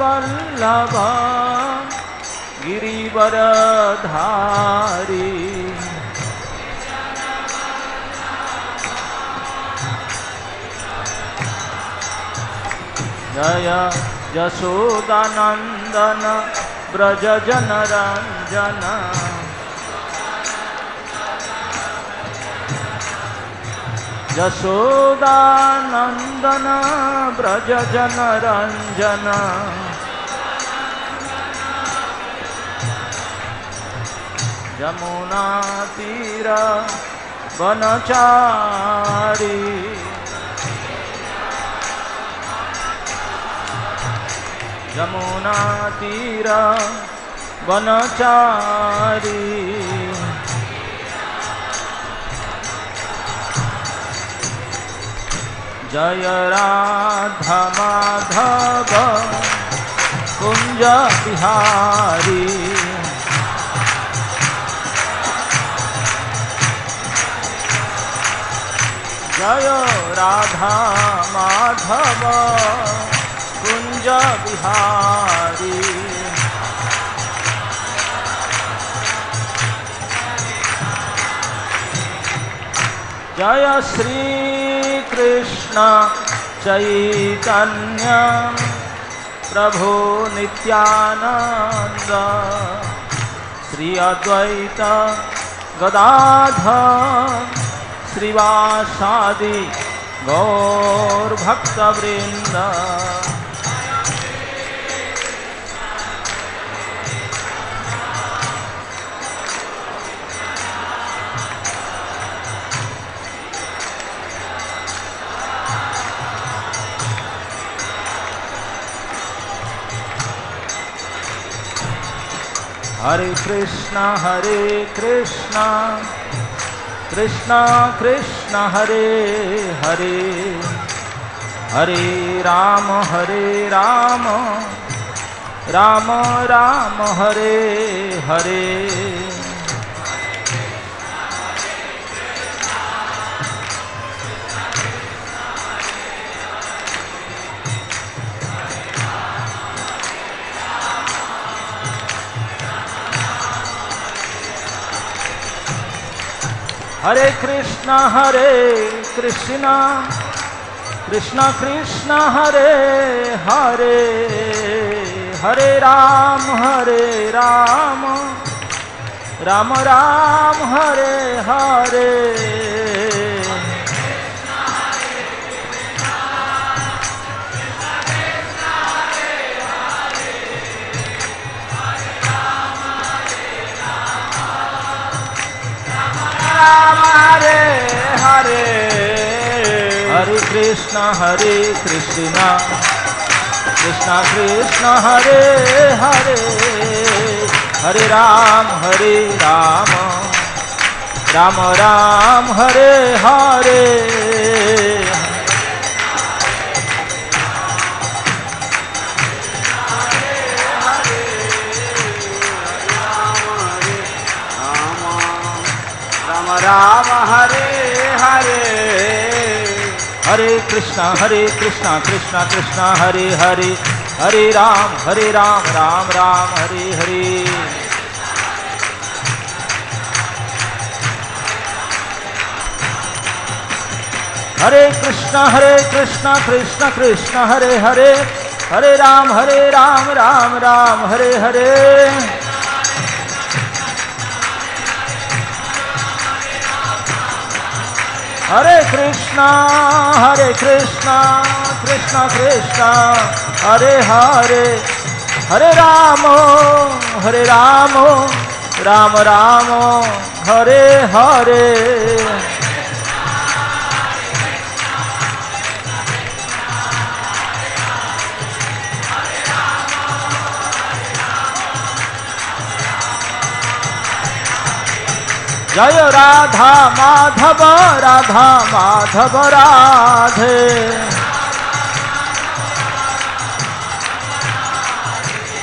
वल्लभ गिरिवरधारी जय यशोदानंदन ब्रज जनरंजन यशोदानंदन ब्रज जनरंजन यमुना तीर वनचारी यमुना तीर वनचारी जय राधा माधव कुंज बिहारी जय राधा माधव कुंज बिहारी जय श्री कृष्ण चैतन्य प्रभु नित्यानंद श्री अद्वैत गदाधर श्रीवासादि गौर भक्तवृंद हरे कृष्णा कृष्णा कृष्णा हरे हरे हरे राम राम राम हरे हरे हरे कृष्णा कृष्णा कृष्णा हरे हरे हरे राम राम राम हरे हरे हरे हरे हरे कृष्णा कृष्णा कृष्णा हरे हरे हरे राम राम राम हरे हरे राम हरे हरे हरे कृष्णा कृष्णा कृष्णा हरे हरे हरे राम राम राम हरे हरे हरे कृष्णा कृष्णा हरे हरे हरे राम राम राम हरे हरे हरे कृष्णा कृष्णा कृष्णा हरे हरे हरे राम राम राम हरे हरे जय राधा माधव राधे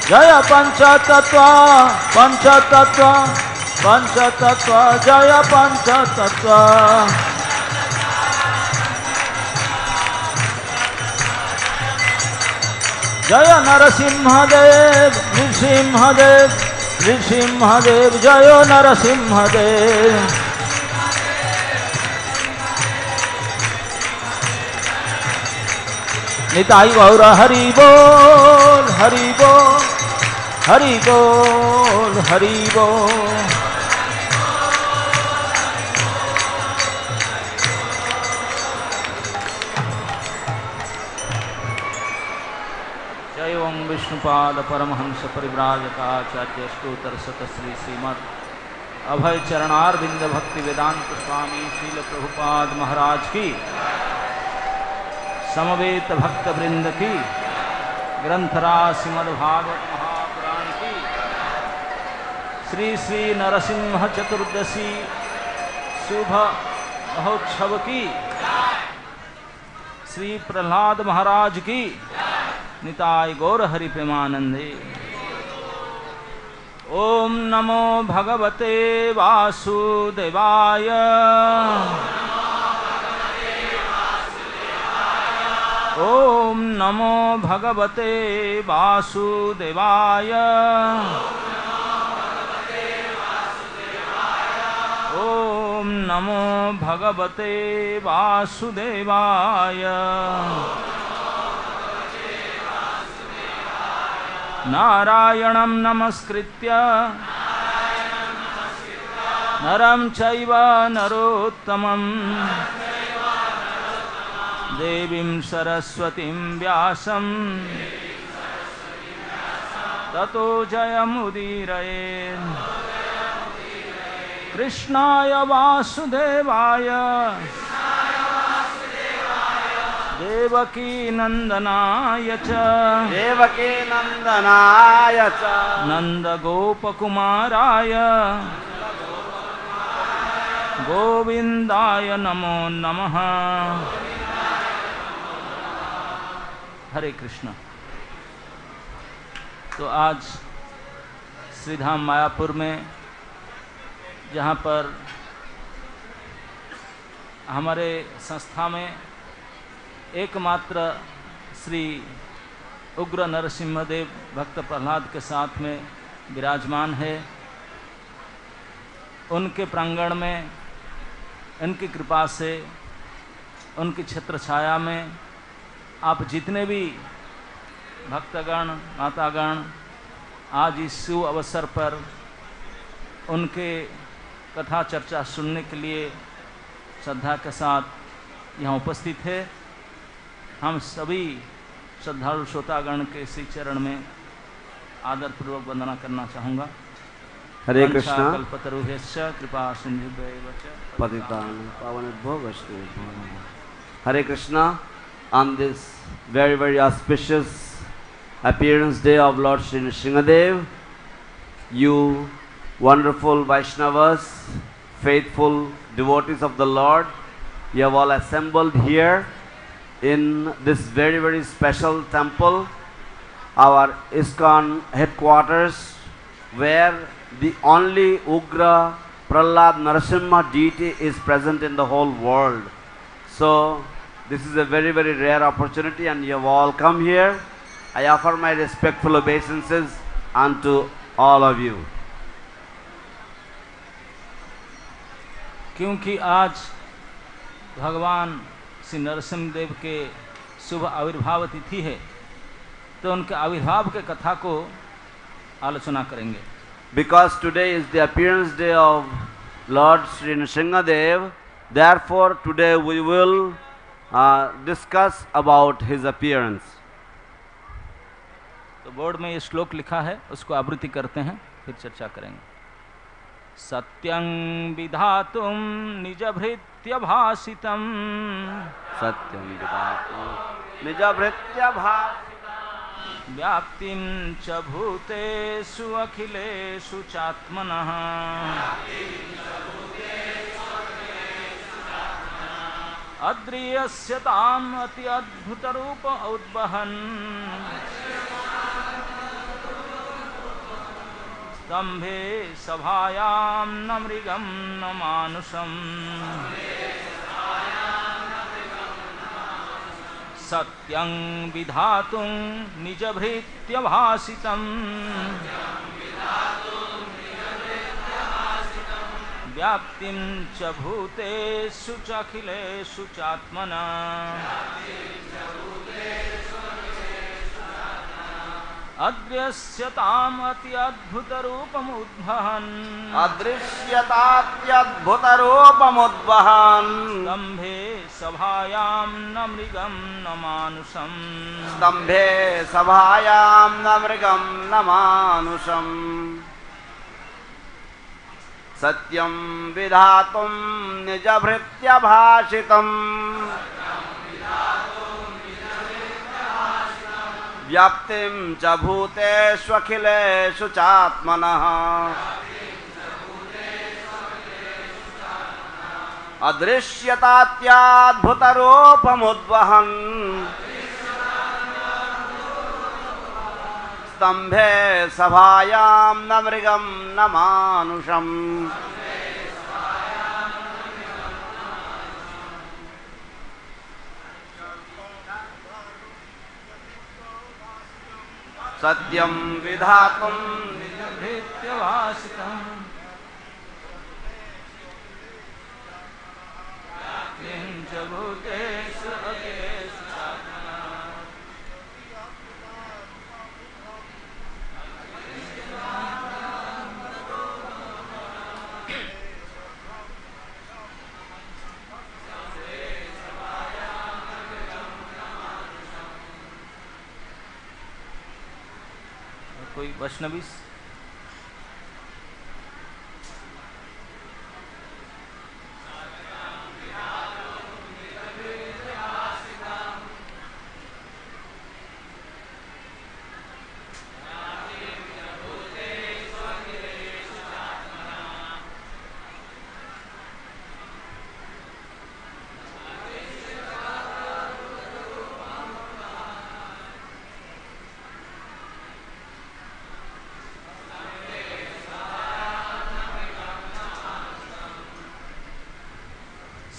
जय पंचतत्व जय पंचतत्व जय नरसिंहदेव नृसिंहदेव नृसिंहदेव जय नरसिंहदेव। निताई गौर हरि बोल हरि बोल हरि बोल हरि बोल। जय ओं विष्णुपाद परमहंस परिव्राजकाचार्य स्तोत्र सत श्री श्रीमद अभय चरणारविंद भक्ति वेदांत स्वामी श्रील प्रभुपाद महाराज की, समवेत भक्त वृंद की, ग्रंथराज श्रीमद्भागवत महापुराण की, श्री श्री नरसिंह चतुर्दशी शुभ महोत्सव की, श्री प्रहलाद महाराज की, निताय गौर हरि प्रेमानंदे। ओम नमो भगवते वासुदेवाय। ओम नमो भगवते वासुदेवाय। ओम नमो भगवते वासुदेवाय। नारायणं नमस्कृत्य नरं चैव नरोत्तमं देवीं सरस्वतीं व्यासं ततो जयमुदीरयेत्। कृष्णाय वासुदेवाय देवकी नंदनाय च नंदगोपकुमाराय गोविंदाय नमो नमः। हरे कृष्ण। तो आज श्रीधाम मायापुर में, जहाँ पर हमारे संस्था में एकमात्र श्री उग्र नरसिंहदेव भक्त प्रहलाद के साथ में विराजमान है, उनके प्रांगण में उनकी कृपा से, उनकी छत्र छाया में आप जितने भी भक्तगण मातागण आज इस शुभ अवसर पर उनके कथा चर्चा सुनने के लिए श्रद्धा के साथ यहाँ उपस्थित है, हम सभी श्रद्धालु श्रोतागण के श्री चरण में आदरपूर्वक वंदना करना चाहूँगा। हरे कृष्णा। कल्पतरुभ्यश्च कृपा सिन्धुभ्यैव च पतितानां पावनेभ्यो वैष्णवेभ्यो नमः। Hare Krishna. On this very, very auspicious appearance day of Lord Sri Nrsingadev, you wonderful Vaishnavas, faithful devotees of the Lord, you have all assembled here in this very, very special temple, our ISKCON headquarters, where the only Ugra Prahlad Narasimha deity is present in the whole world. So this is a very, very rare opportunity, and you have all come here. I offer my respectful obeisances unto all of you. क्योंकि आज भगवान श्री नरसिंह देव के शुभ आविर्भाव तिथि है, तो उनके आविर्भाव के कथा को आलोचना करेंगे। Because today is the appearance day of Lord Sri Nrsingadev, therefore today we will discuss about his appearance. तो बोर्ड में ये श्लोक लिखा है, उसको आवृत्ति करते हैं, फिर चर्चा करेंगे। सत्यं विधातुं निजभृत्य भासितं, सत्यं विधातुं निजभृत्य भासितं, व्याप्तिं च भूतेषु अखिलेषु चात्मनः, अद्रियस्य ताम् अति अद्भुत रूप उद्वहन्, स्तंभे सभायां न मृगं न मानुषम्, स सत्यं विधातुं निजभृत्यभासितम् व्याप्तिं च भूतेषु च अखिलेषु चात्मना अदृश्यताम् अति अद्भुतरूपमुद्वहन् अदृश्यतात्यद्भुतरूपमुद्वहन् स्तम्भे सभायां न मृगं न मानुषम् स्तम्भे सभायां न मृगं न मानुषम् सत्यं विधातुं निजभृत्यभाषितम् व्याप्तिं च भूतेष्वखिलेषु चात्मनः अदृश्यतात्यद्भुतरूपमुद्वहन् स्तम्भे सभायां न मृगं न मानुषम् सत्यं विधातुं निजभृत्यभासितम् व्याप्तिं च भूतेषु अखिलेषु चात्मना कोई वैष्णवी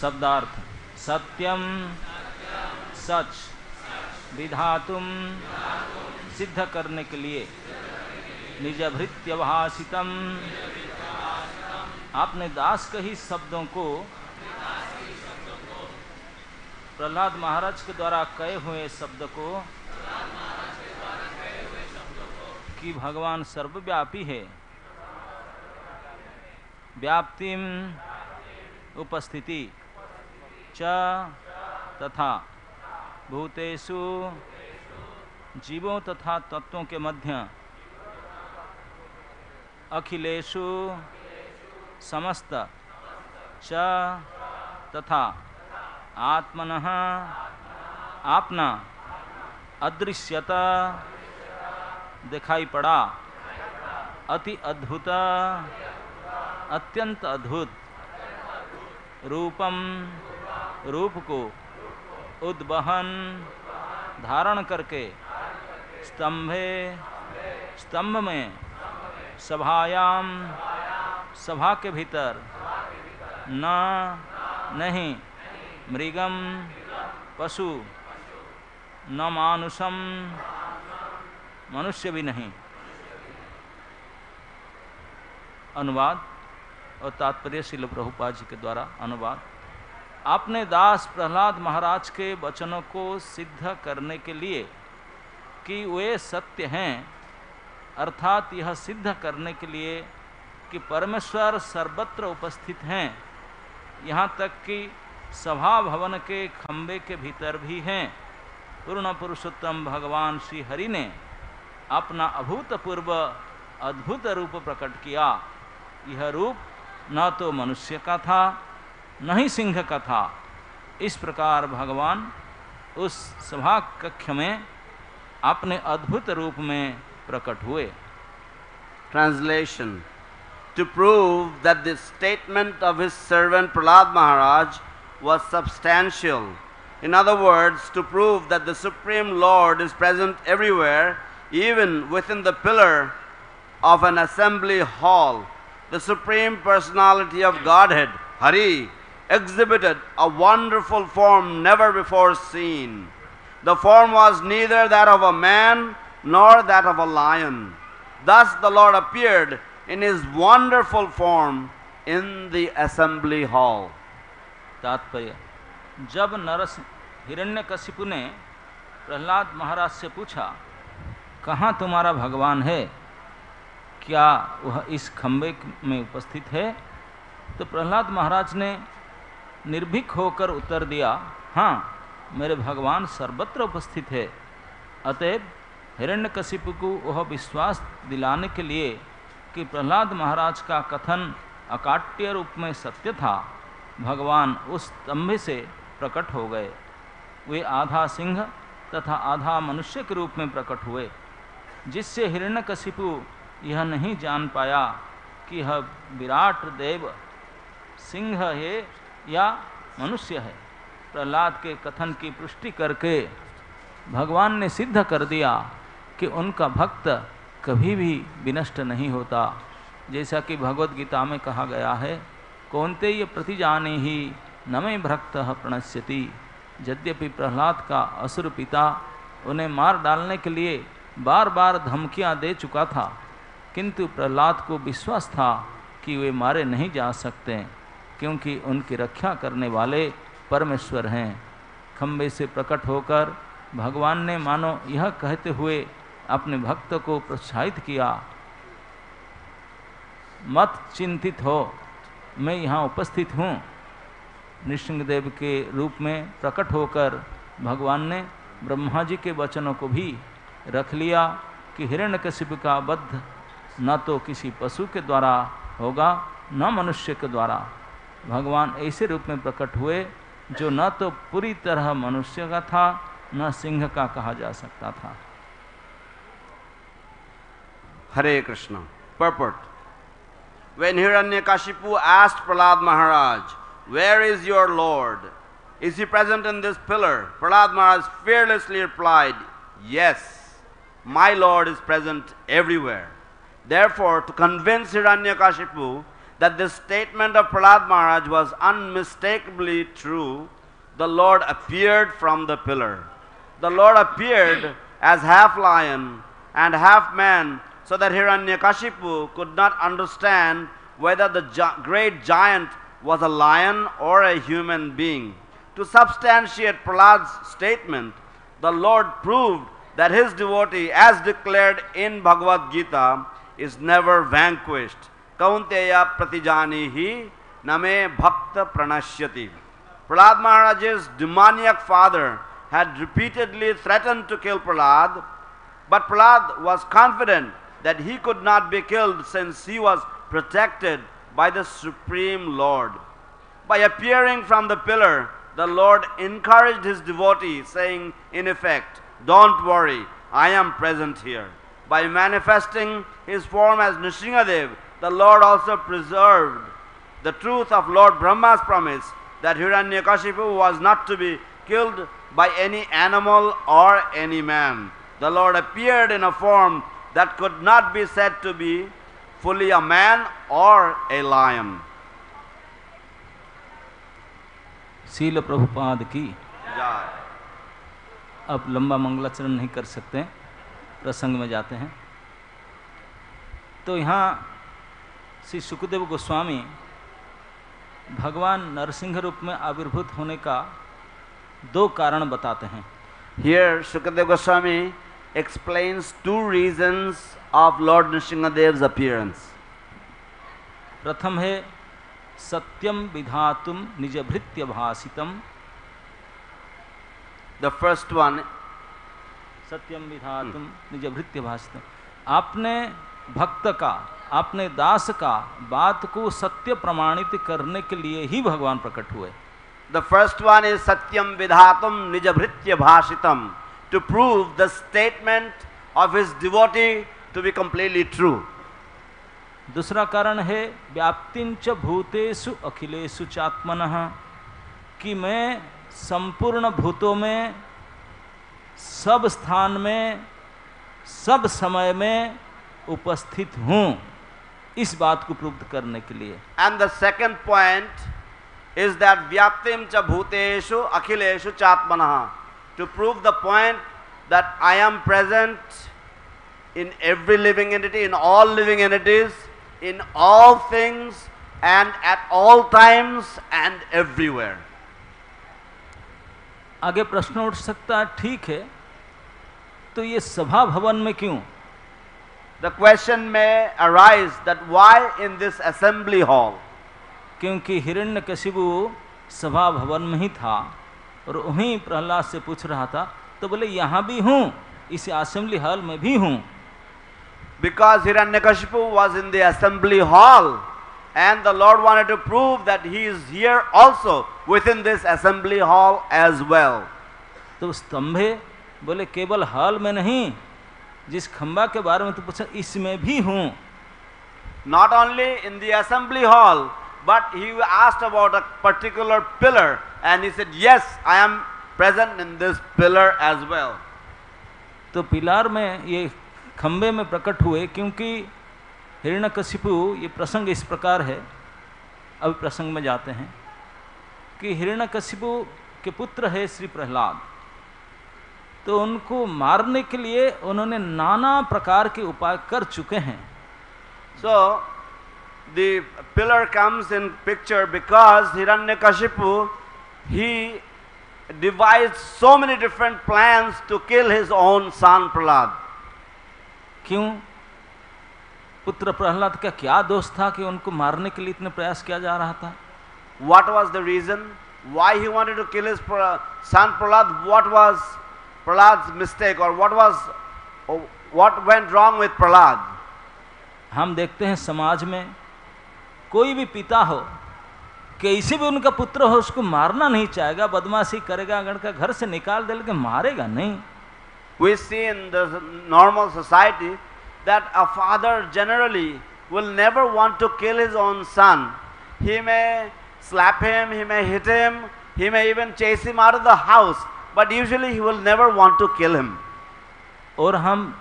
शब्दार्थ सत्यम सच विधातुम सिद्ध करने के लिए निजभृत्यभासितम आपने दास के ही शब्दों को प्रहलाद महाराज के द्वारा कहे हुए शब्द को कि भगवान सर्वव्यापी है, व्याप्तिम उपस्थिति च तथा भूतेषु जीवों तथा तत्वों के मध्य अखिलेषु समस्त च तथा आत्मनः आपना अदृश्यता दिखाई पड़ा अति अद्भुत अत्यंत अद्भुत रूपम रूप को उद्वहन धारण करके स्तंभे स्तंभ में सभायाम सभा के भीतर न नहीं मृगम पशु न मानुषम मनुष्य भी नहीं। अनुवाद और तात्पर्य श्रील प्रभुपाद जी के द्वारा अनुवाद। आपने दास प्रहलाद महाराज के वचनों को सिद्ध करने के लिए कि वे सत्य हैं, अर्थात यह सिद्ध करने के लिए कि परमेश्वर सर्वत्र उपस्थित हैं, यहाँ तक कि सभा भवन के खंबे के भीतर भी हैं, पूर्ण पुरुषोत्तम भगवान श्री हरि ने अपना अभूतपूर्व अद्भुत रूप प्रकट किया। यह रूप न तो मनुष्य का था न ही सिंह का था। इस प्रकार भगवान उस सभा कक्ष में अपने अद्भुत रूप में प्रकट हुए। Translation: To prove that the statement of his servant Prahlad Maharaj was substantial, in other words, to prove that the Supreme Lord is present everywhere, even within the pillar of an assembly hall, the Supreme Personality of Godhead, Hari, exhibited a wonderful form never before seen. The form was neither that of a man nor that of a lion. Thus the Lord appeared in his wonderful form in the assembly hall. तात्पर्य, जब हिरण्यकशिपु ने प्रहलाद महाराज से पूछा, कहाँ तुम्हारा भगवान है, क्या वह इस खंबे में उपस्थित है, तो प्रहलाद महाराज ने निर्भीक होकर उत्तर दिया, हाँ, मेरे भगवान सर्वत्र उपस्थित है। अतएव हिरण्यकशिपु को वह विश्वास दिलाने के लिए कि प्रहलाद महाराज का कथन अकाट्य रूप में सत्य था, भगवान उस स्तंभ से प्रकट हो गए। वे आधा सिंह तथा आधा मनुष्य के रूप में प्रकट हुए, जिससे हिरण्यकशिपु यह नहीं जान पाया कि यह विराट देव सिंह है या मनुष्य है। प्रहलाद के कथन की पुष्टि करके भगवान ने सिद्ध कर दिया कि उनका भक्त कभी भी विनष्ट नहीं होता। जैसा कि भगवत गीता में कहा गया है, कौन्तेय प्रतिजाने ही न मे भक्तः प्रणश्यति। यद्यपि प्रहलाद का असुर पिता उन्हें मार डालने के लिए बार बार धमकियां दे चुका था, किंतु प्रहलाद को विश्वास था कि वे मारे नहीं जा सकते, क्योंकि उनकी रक्षा करने वाले परमेश्वर हैं। खंबे से प्रकट होकर भगवान ने मानो यह कहते हुए अपने भक्त को प्रोत्साहित किया, मत चिंतित हो, मैं यहाँ उपस्थित हूँ। नृसिंहदेव के रूप में प्रकट होकर भगवान ने ब्रह्मा जी के वचनों को भी रख लिया कि हिरण्यकशिपु का वध न तो किसी पशु के द्वारा होगा न मनुष्य के द्वारा। भगवान ऐसे रूप में प्रकट हुए जो न तो पूरी तरह मनुष्य का था न सिंह का कहा जा सकता था। Hare Krishna. Purport. When Hiranyakashipu asked Prahlad Maharaj, "Where is your Lord? Is he present in this pillar?" Prahlad Maharaj fearlessly replied, "Yes, my Lord is present everywhere." Therefore, to convince Hiranyakashipu that this statement of Prahlad Maharaj was unmistakably true, the Lord appeared from the pillar. The Lord appeared as half lion and half man, so that Hiranyakashipu could not understand whether the great giant was a lion or a human being. To substantiate Prahlad's statement, the Lord proved that his devotee, as declared in Bhagavad Gita, is never vanquished. Kaunteya pratijanihi name bhakta pranashyati. Prahlad Maharaj's demoniac father had repeatedly threatened to kill Prahlad, but Prahlad was confident that he could not be killed since he was protected by the Supreme Lord. By appearing from the pillar, the Lord encouraged his devotee, saying in effect, "Don't worry, I am present here." By manifesting his form as Nrsingadev, the Lord also preserved the truth of Lord Brahma's promise that Hiranyakashipu was not to be killed by any animal or any man. The Lord appeared in a form that could not be said to be fully a man or a lion. शील प्रभुपाद की जय। अब लंबा मंगलाचरण नहीं कर सकते, प्रसंग में जाते हैं। तो यहाँ श्री सुखदेव गोस्वामी भगवान नरसिंह रूप में आविर्भूत होने का दो कारण बताते हैं। Here Sukadeva Goswami explains two reasons of Lord Nrsingadev's appearance. प्रथम है सत्यम विधातुम निजभृत्य भासितम। The first one, सत्यम विधातुम निजभृत्य भासितम, आपने भक्त का, आपने दास का बात को सत्य प्रमाणित करने के लिए ही भगवान प्रकट हुए। the first one is Satyam Vidhatum Nijabhritya Bhashitam, to prove the statement of his devotee to be completely true. दूसरा कारण है व्याप्तिंच भूतेषु अखिलेषु चात्मनः, कि मैं संपूर्ण भूतों में, सब स्थान में, सब समय में उपस्थित हूँ, इस बात को प्रूव करने के लिए। And the second point is that Vyaptim cha bhuteshu akhileshu chatmanah, to prove the point that I am present in every living entity, in all living entities, in all things, and at all times and everywhere. आगे प्रश्न उठ सकता है, ठीक है, तो ये सभा भवन में क्यों? The question may arise that why in this assembly hall? क्योंकि हिरण्यकशिपु सभा भवन में ही था और वहीं प्रहलाद से पूछ रहा था, तो बोले यहाँ भी हूँ, इस असेंबली हॉल में भी हूँ. Because Hiranyakashipu was in the assembly hall and the Lord wanted to prove that he is here also within this assembly hall as well. तो स्तंभे बोले केवल हॉल में नहीं, जिस खंबा के बारे में तो पूछा इसमें भी हूँ. Not only in the assembly hall, but he asked about a particular pillar and he said, yes, I am present in this pillar as well. तो पिलार में ये खंबे में प्रकट हुए क्योंकि हिरण्यकशिपु, ये प्रसंग इस प्रकार है, अभी प्रसंग में जाते हैं कि हिरण्यकशिपु के पुत्र है श्री प्रहलाद, तो उनको मारने के लिए उन्होंने नाना प्रकार के उपाय कर चुके हैं. So the pillar comes in picture because Hiranyakashipu, he devised so many different plans to kill his own son Prahlad. क्यों? पुत्र प्रहलाद का क्या दोष था कि उनको मारने के लिए इतने प्रयास किया जा रहा था? What was the reason why he wanted to kill his son Prahlad? What was Prahlad's mistake, or what went wrong with Prahlad? हम देखते हैं समाज में कोई भी पिता हो, कैसे भी उनका पुत्र हो, उसको मारना नहीं चाहेगा, बदमाशी करेगा, अगर का घर से निकाल दे, लेकिन मारेगा नहीं. We see in the normal society that a father generally will never want to kill his own son. He may slap him, he may hit him, he may even chase him out of the house, but usually he will never want to kill him. और हम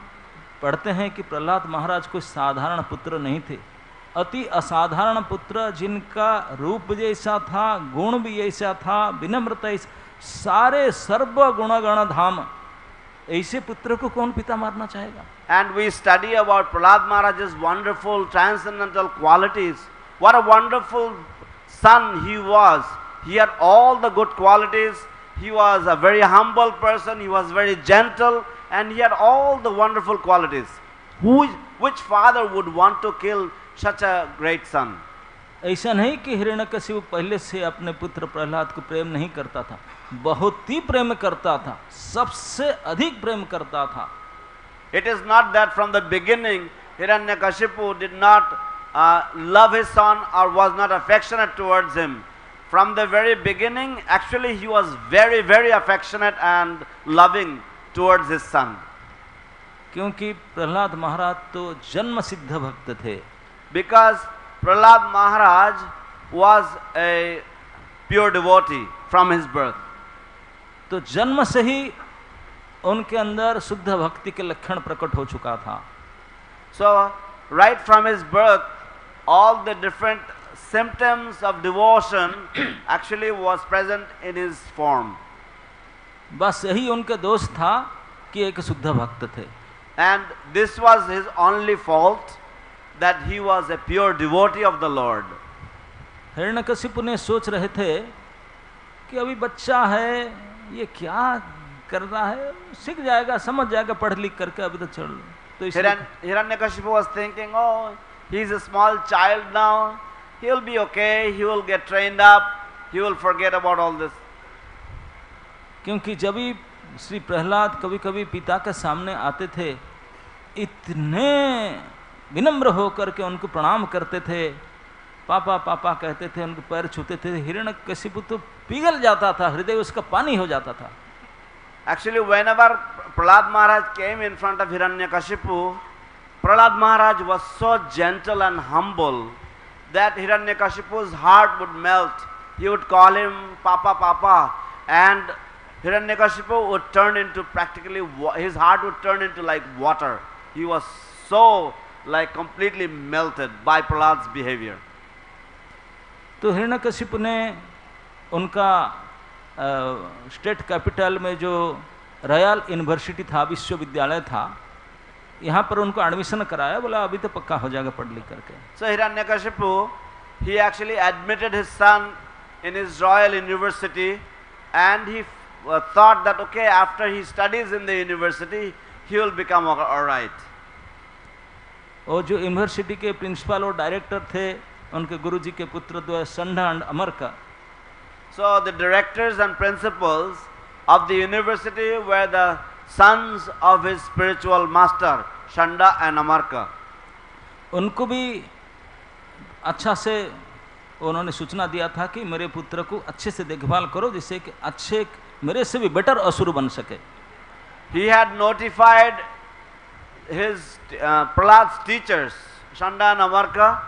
पढ़ते हैं कि प्रहलाद महाराज कोई साधारण पुत्र नहीं थे, अति असाधारण पुत्र, जिनका रूप जैसा था, गुण भी ऐसा था, विनम्रता, सारे सर्व गुणगण धाम, ऐसे पुत्र को कौन पिता मारना चाहेगा? And we study about Prahlad Maharaj's wonderful transcendental qualities. What a wonderful son he was. He had all the good qualities. He was a very humble person. He was very gentle, and he had all the wonderful qualities. Which father would want to kill such a great son? ऐसा नहीं कि हिरण्यकशिपु पहले से अपने पुत्र प्रहलाद को प्रेम नहीं करता था, बहुत ही प्रेम करता था, सबसे अधिक प्रेम करता था. It is not that from the beginning Hiranyakashipu did not love his son or was not affectionate towards him. From the very beginning, actually he was very, very affectionate and loving towards his son. क्योंकि प्रहलाद महाराज तो जन्म सिद्ध भक्त थे. Because Prahlad Maharaj was a pure devotee from his birth. तो जन्म से ही उनके अंदर शुद्ध भक्ति के लक्षण प्रकट हो चुका था. So right from his birth, all the different symptoms of devotion actually was present in his form. बस यही उनका दोष था कि एक शुद्ध भक्त थे. And this was his only fault, that he was a pure devotee of the Lord. Hiranyakashipu ने सोच रहे थे कि अभी बच्चा है, ये क्या कर रहा है, सीख जाएगा, समझ जाएगा पढ़ लिख करके, अभी तो चल. तो Hiranyakashipu was thinking, oh, he is a small child now, he will be okay, he will get trained up, he will forget about all this. क्योंकि जब भी श्री प्रहलाद कभी कभी पिता के सामने आते थे, इतने विनम्र होकर के उनको प्रणाम करते थे, पापा पापा कहते थे, उनके पैर छूते थे, हिरण्यकशिपु तो पिघल जाता था, हृदय उसका पानी हो जाता था. Actually, whenever Prahlad Maharaj came in front of Hiranyakashipu, Prahlad Maharaj was so gentle and humble that Hiranyakashipu's heart would melt. He would call him Papa, Papa, and Hiranyakashipu would turn into practically, his heart would turn into like water. He was so like completely melted by Prahlad's behavior. तो हिरण्यकशिपु ने उनका state capital में जो royal university था, विश्वविद्यालय था, यहाँ पर उनको एडमिशन कराया, बोला अभी तो पक्का हो जाएगा पढ़ लिख करके। So Hiranyakashipu, he actually admitted his son in his royal university, and he thought that okay, after he studies in the university, he will become all right. और जो यूनिवर्सिटी के प्रिंसिपल और डायरेक्टर थे, उनके गुरुजी के पुत्र द्वय संडा and अमरका। So the directors and principals of the university were the sons of his spiritual master, Shanda and Amarka. उनको भी अच्छा से उन्होंने सूचना दिया था कि मेरे पुत्र को अच्छे से देखभाल करो, जिससे कि अच्छे मेरे से भी बेटर असुर बन सके। He had notified his Prahlad's teachers, Shanda and Amarka,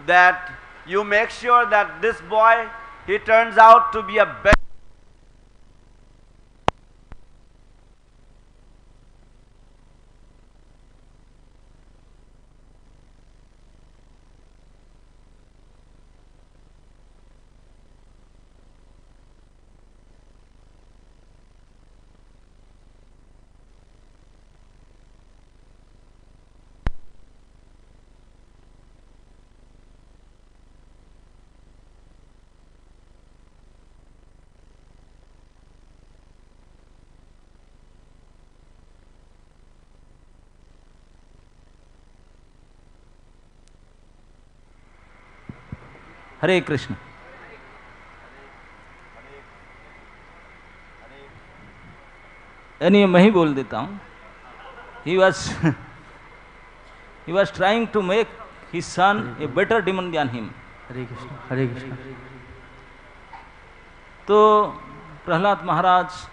that you make sure that this boy, he turns out to be a better हरे कृष्ण। यानी मैं ही बोल देता हूँ। He was trying to make his son a better demon than him. हरे कृष्ण, हरे कृष्ण। तो प्रहलाद महाराज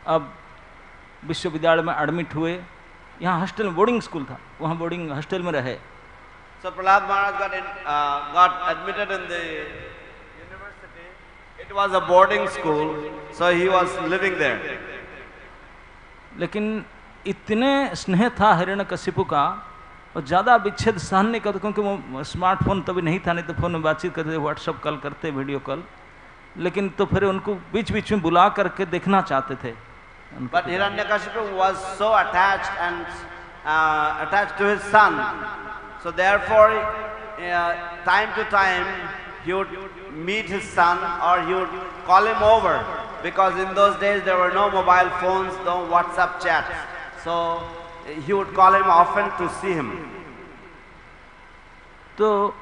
अब विश्वविद्यालय में admit हुए। यहाँ हॉस्टल में बोर्डिंग स्कूल था, वहाँ बोर्डिंग हॉस्टल में रहे। So Prahlad Maharaj got admitted in the university. It was a boarding school, so he was living there. लेकिन इतने स्नेह था हिरण्यकशिपु का, और ज़्यादा विच्छेद सहन नहीं करते, क्योंकि वो स्मार्टफोन तभी नहीं था, नहीं तो फ़ोन में बातचीत करते थे, व्हाट्सअप कॉल करते, वीडियो कॉल। लेकिन तो फिर उनको बीच बीच में बुला करके देखना चाहते थे। But Hiranyakashipu was so attached and attached to his son. So therefore, time to time, he would meet his son or he would call him over, because in those days there were no mobile phones, no WhatsApp chats. So he would call him often to see him. तो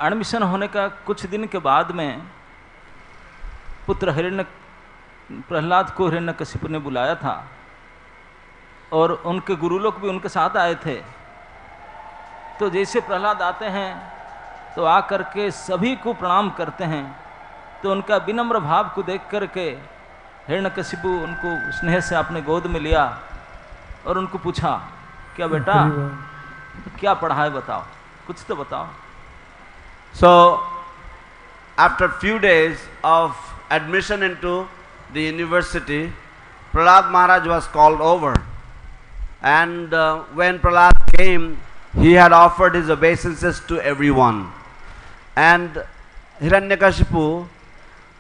admission होने का कुछ दिन के बाद में पुत्र प्रहलाद को हिरण्यकशिपु ने बुलाया था, और उनके गुरु लोग भी उनके साथ आए थे। तो जैसे प्रहलाद आते हैं तो आकर के सभी को प्रणाम करते हैं, तो उनका विनम्र भाव को देख करके हिरण्यकशिपु उनको स्नेह से अपने गोद में लिया और उनको पूछा, क्या बेटा क्या पढ़ा है, बताओ, कुछ तो बताओ। So after few days of admission into the university, Prahlad Maharaj was called over, and when Prahlad came, he had offered his obeisances to everyone, and Hiranyakashipu,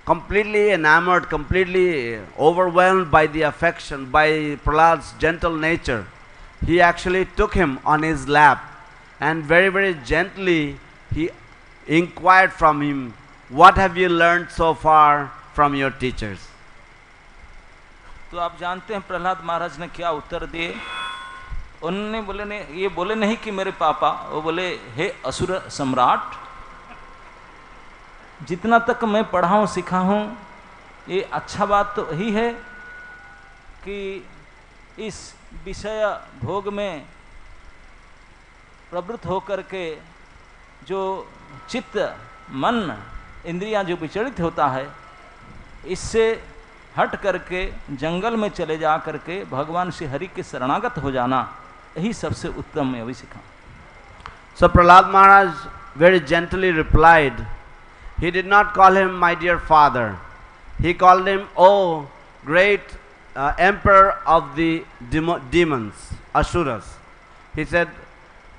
completely enamored, completely overwhelmed by the affection, by Prahlad's gentle nature, he actually took him on his lap and very, very gently he inquired from him, what have you learned so far from your teachers? तो आप जानते हैं प्रहलाद महाराज ने क्या उत्तर दिए। उन्होंने ये बोले नहीं कि मेरे पापा, वो बोले हे असुर सम्राट, जितना तक मैं पढ़ा हूँ सीखा हूँ, ये अच्छा बात तो यही है कि इस विषय भोग में प्रवृत्त होकर के जो चित्त मन इंद्रियां जो विचलित होता है, इससे हट करके जंगल में चले जा करके भगवान श्री हरि के शरणागत हो जाना, यही सबसे उत्तम मैं अभी सीखा। So Prahlad Maharaj very gently replied. He did not call him my dear father. He called him, oh great emperor of the demons, Asuras. He said,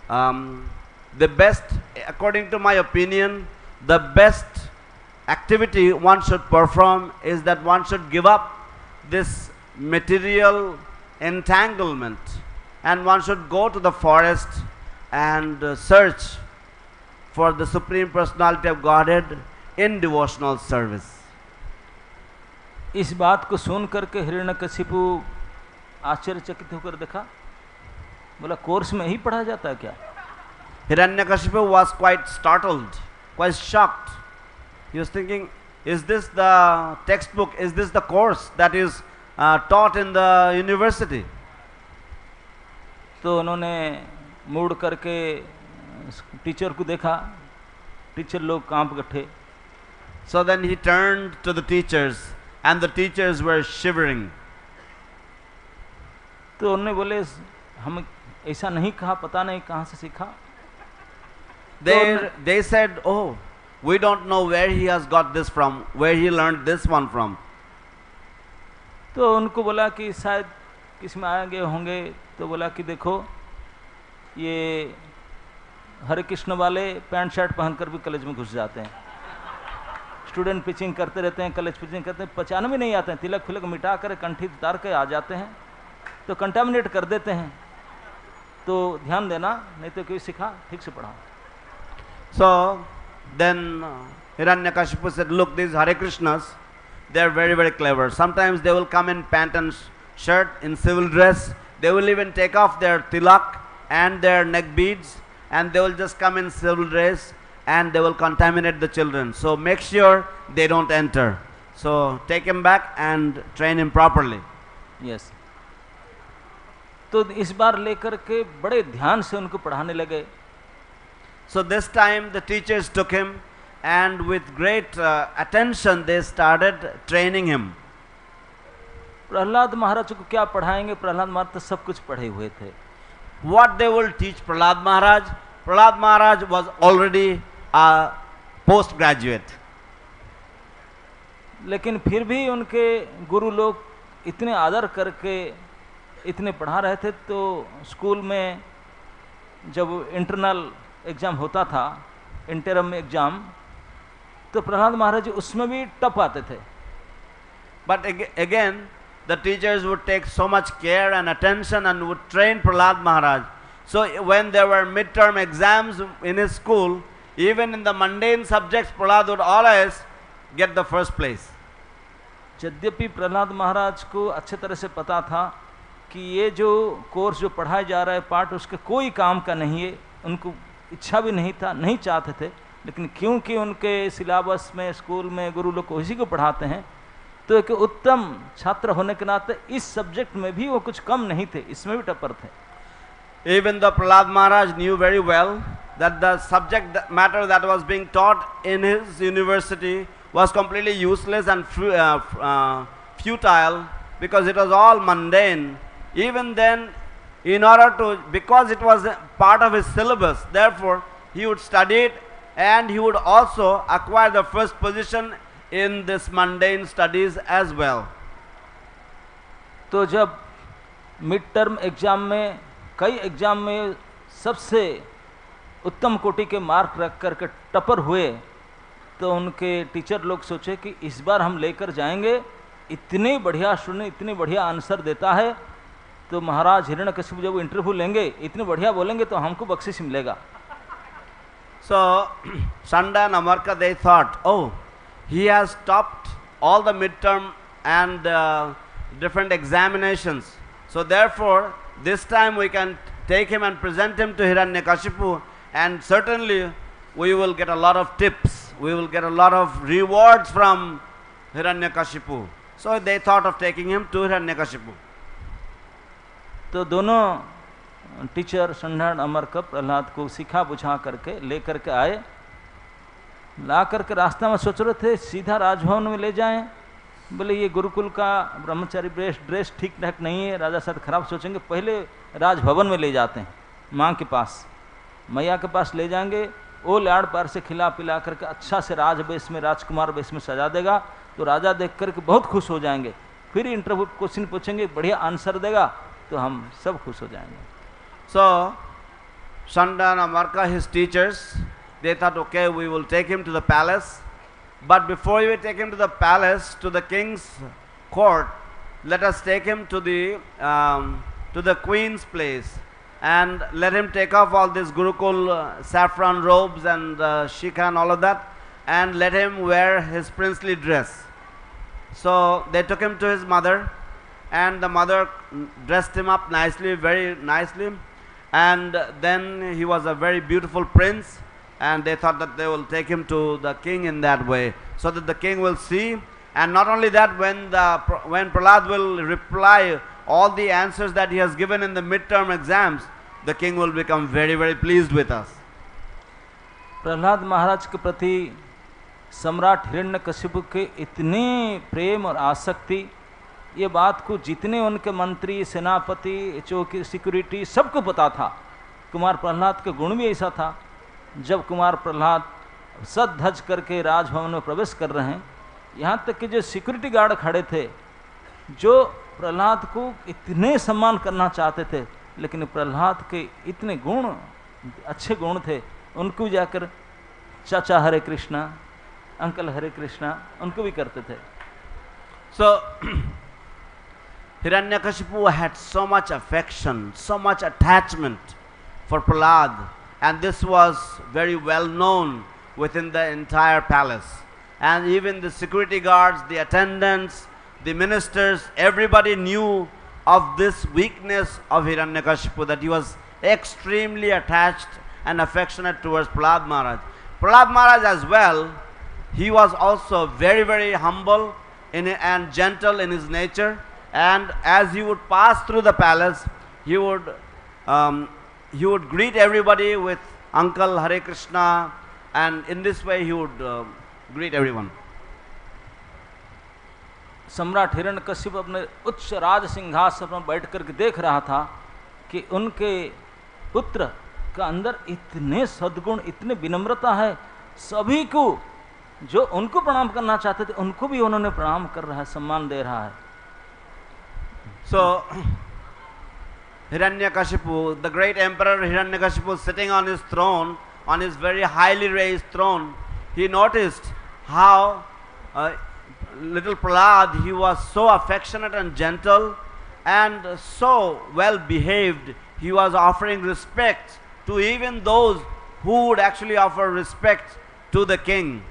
the best, according to my opinion, the best activity one should perform is that one should give up this material entanglement and one should go to the forest and search for the Supreme Personality of Godhead in devotional service. इस बात को सुन करके हिरण्यकशिपु आश्चर्यचकित होकर देखा, बोला course में ही पढ़ा जाता है क्या? Hiranyakashipu was quite startled, quite shocked. He was thinking, is this the textbook, is this the course that is taught in the university? तो उन्होंने मुड़ करके टीचर को देखा, टीचर लोग कांप गए. So then he turned to the teachers and the teachers were shivering. तो उन्होंने बोले हम ऐसा नहीं कहा, पता नहीं कहाँ से सीखा. They said, oh, we don't know where he has got this from, where he learned this one from. तो उनको बोला कि शायद किसी में आए गए होंगे. तो बोला कि देखो ये हरे कृष्ण वाले पैंट शर्ट पहनकर भी कॉलेज में घुस जाते हैं, स्टूडेंट पिचिंग करते रहते हैं, कॉलेज पिचिंग करते हैं, पहचान भी नहीं आते हैं, तिलक फिलक मिटा कर कंठी उतार के आ जाते हैं, तो कंटामिनेट कर देते हैं. तो ध्यान देना, नहीं तो कोई सिखा ठीक से पढ़ाओ. So then Hiranyakashipu said, look, these Hare Krishnas, they are very, very clever. Sometimes they will come in pant and shirt, in civil dress. They will even take off their tilak and their neck beads, and they will just come in civil dress and they will contaminate the children. So make sure they don't enter. So take him back and train him properly. Yes. तो इस बार लेकर के बड़े ध्यान से उनको पढ़ाने लगे. So this time the teachers took him and with great attention they started training him. Prahlad महाराज को क्या पढ़ाएंगे? प्रहलाद महाराज तो सब कुछ पढ़े हुए थे. What they will teach Prahlad Maharaj? Prahlad Maharaj was already a postgraduate. लेकिन फिर भी उनके गुरु लोग इतने आदर करके इतने पढ़ा रहे थे. तो स्कूल में जब इंटरनल एग्ज़ाम होता था, इंटरम एग्ज़ाम, तो प्रहलाद महाराज उसमें भी टप आते थे. But again, the teachers would take so much care and attention and would train Prahlad Maharaj. So when there were midterm exams in his school, even in the mundane subjects, Prahlad would always get the first place. यद्यपि प्रहलाद महाराज को अच्छे तरह से पता था कि ये जो कोर्स जो पढ़ाया जा रहा है पाठ उसके कोई काम का नहीं है, उनको इच्छा भी नहीं था, नहीं चाहते थे, लेकिन क्योंकि उनके सिलेबस में स्कूल में गुरु लोग को इसी को पढ़ाते हैं, तो एक उत्तम छात्र होने के नाते इस सब्जेक्ट में भी वो कुछ कम नहीं थे, इसमें भी टप्पर थे. Even though Prahlad Maharaj knew very well that the subject matter that was being taught in his university was completely useless and futile because it was all mundane, even then, in order to, because it was a part of his syllabus, therefore he would study it and he would also acquire the first position in this mundane studies as well. तो जब mid term exam में, कई exam में सबसे उत्तम कोटि के mark रख करके टपर हुए, तो उनके टीचर लोग सोचे कि इस बार हम लेकर जाएंगे, इतने बढ़िया स्टूडेंट इतने बढ़िया आंसर देता है, तो महाराज हिरण्यकशिपु जब इंटरव्यू लेंगे इतने बढ़िया बोलेंगे तो हमको बख्शिश मिलेगा. So Sanda and Amarka, they thought, oh, he has topped all the midterm and different examinations. So therefore, this time we can take him and present him to Hiranyakashipu, and certainly we will get a lot of tips. We will get a lot of rewards from Hiranyakashipu. So they thought of taking him to Hiranyakashipu. तो दोनों teacher संधान अमरक प्रहलाद को सिखा बुझा करके ले करके आए. ला करके रास्ता में सोच रहे थे सीधा राजभवन में ले जाएं. बोले ये गुरुकुल का ब्रह्मचारी ड्रेस ठीक ठाक नहीं है, राजा साहब खराब सोचेंगे, पहले राजभवन में ले जाते हैं, माँ के पास, मैया के पास ले जाएंगे, वो लाड़ पार से खिला पिला करके अच्छा से राजवेश में, राजकुमार वेश में सजा देगा, तो राजा देख करके बहुत खुश हो जाएंगे. फिर इंटरव्यू क्वेश्चन पूछेंगे, बढ़िया आंसर देगा तो हम सब खुश हो जाएंगे. So Sanda and Amarka, his teachers, they thought, okay, we will take him to the palace. But before we take him to the palace, to the king's court, let us take him to the queen's place, and let him take off all this Gurukul saffron robes and shikha and all of that, and let him wear his princely dress. So they took him to his mother, and the mother dressed him up nicely, very nicely, and then he was a very beautiful prince, and they thought that they will take him to the king in that way, so that the king will see. And not only that, when Prahlad will reply all the answers that he has given in the midterm exams, the king will become very, very pleased with us. Prahlad महाराज के प्रति सम्राट हिरण्यकशिपु के इतने प्रेम और आसक्ति, ये बात को जितने उनके मंत्री, सेनापति, चौकी, सिक्योरिटी सबको पता था। कुमार प्रहलाद का गुण भी ऐसा था। जब कुमार प्रहलाद सज धज करके राजभवन में प्रवेश कर रहे हैं, यहाँ तक कि जो सिक्योरिटी गार्ड खड़े थे, जो प्रहलाद को इतने सम्मान करना चाहते थे, लेकिन प्रहलाद के इतने गुण, अच्छे गुण थे, उनको जाकर चाचा हरे कृष्णा, अंकल हरे कृष्णा, उनको भी करते थे। So Hiranyakashipu had so much affection, so much attachment for Prahlad, and this was very well known within the entire palace. And even the security guards, the attendants, the ministers, everybody knew of this weakness of Hiranyakashipu, that he was extremely attached and affectionate towards Prahlad Maharaj. Prahlad Maharaj as well, he was also very, very humble and gentle in his nature. And as he would pass through the palace, he would greet everybody with Uncle Hare Krishna, and in this way he would greet everyone. सम्राट हिरण्यकशिपु अपने उच्च राज सिंहासन पर बैठ करके देख रहा था कि उनके पुत्र का अंदर इतने सद्गुण, इतने विनम्रता है, सभी को जो उनको प्रणाम करना चाहते थे उनको भी उन्होंने प्रणाम कर रहा है, सम्मान दे रहा है। So Hiranyakashipu, the great emperor Hiranyakashipu, sitting on his throne, on his very highly raised throne, he noticed how little Prahlad, he was so affectionate and gentle and so well behaved. He was offering respect to even those who would actually offer respect to the king.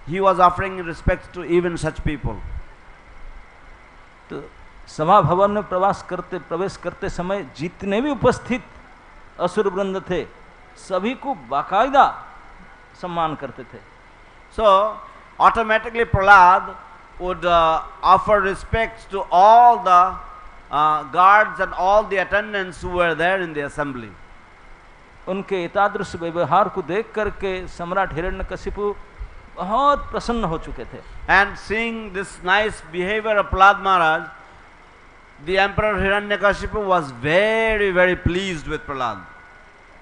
He was offering respect to even such people. तो सभा भवन में प्रवेश करते समय जितने भी उपस्थित असुर वृंद थे, सभी को बाकायदा सम्मान करते थे। So automatically Prahlad would offer respect to all the guards and all the attendants who were there in the assembly. उनके एतादृश व्यवहार को देख करके सम्राट हिरण्यकशिपु बहुत प्रसन्न हो चुके थे। And seeing this nice behavior of Prahlad Maharaj, the emperor Hiranyakashipu was very, very pleased with Prahlad.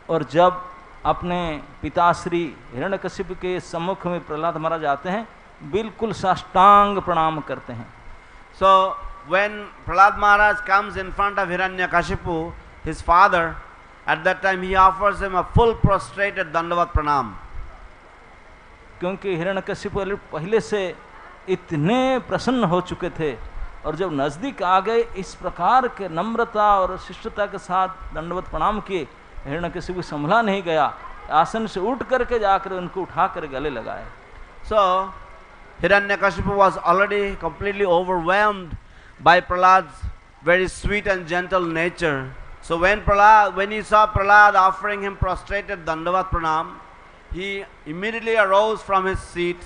और जब अपने पिताश्री हिरण्यकशिपु के सम्मुख में प्रहलाद महाराज आते हैं, बिल्कुल साष्टांग प्रणाम करते हैं। So when Prahlad Maharaj comes in front of Hiranyakashipu, his father, at that time he offers him a full prostrated dandavat pranam. क्योंकि हिरण्यकशिपु पहले से इतने प्रसन्न हो चुके थे, और जब नजदीक आ गए इस प्रकार के नम्रता और शिष्टता के साथ दंडवत प्रणाम किए, हिरण्यकशिपु संभला नहीं गया, आसन से उठ करके जाकर उनको उठा कर गले लगाए। So Hiranyakashipu was already completely overwhelmed by Prahlad's very sweet and gentle nature. So when he saw Prahlad offering him prostrated dandavat pranam, he immediately arose from his seat,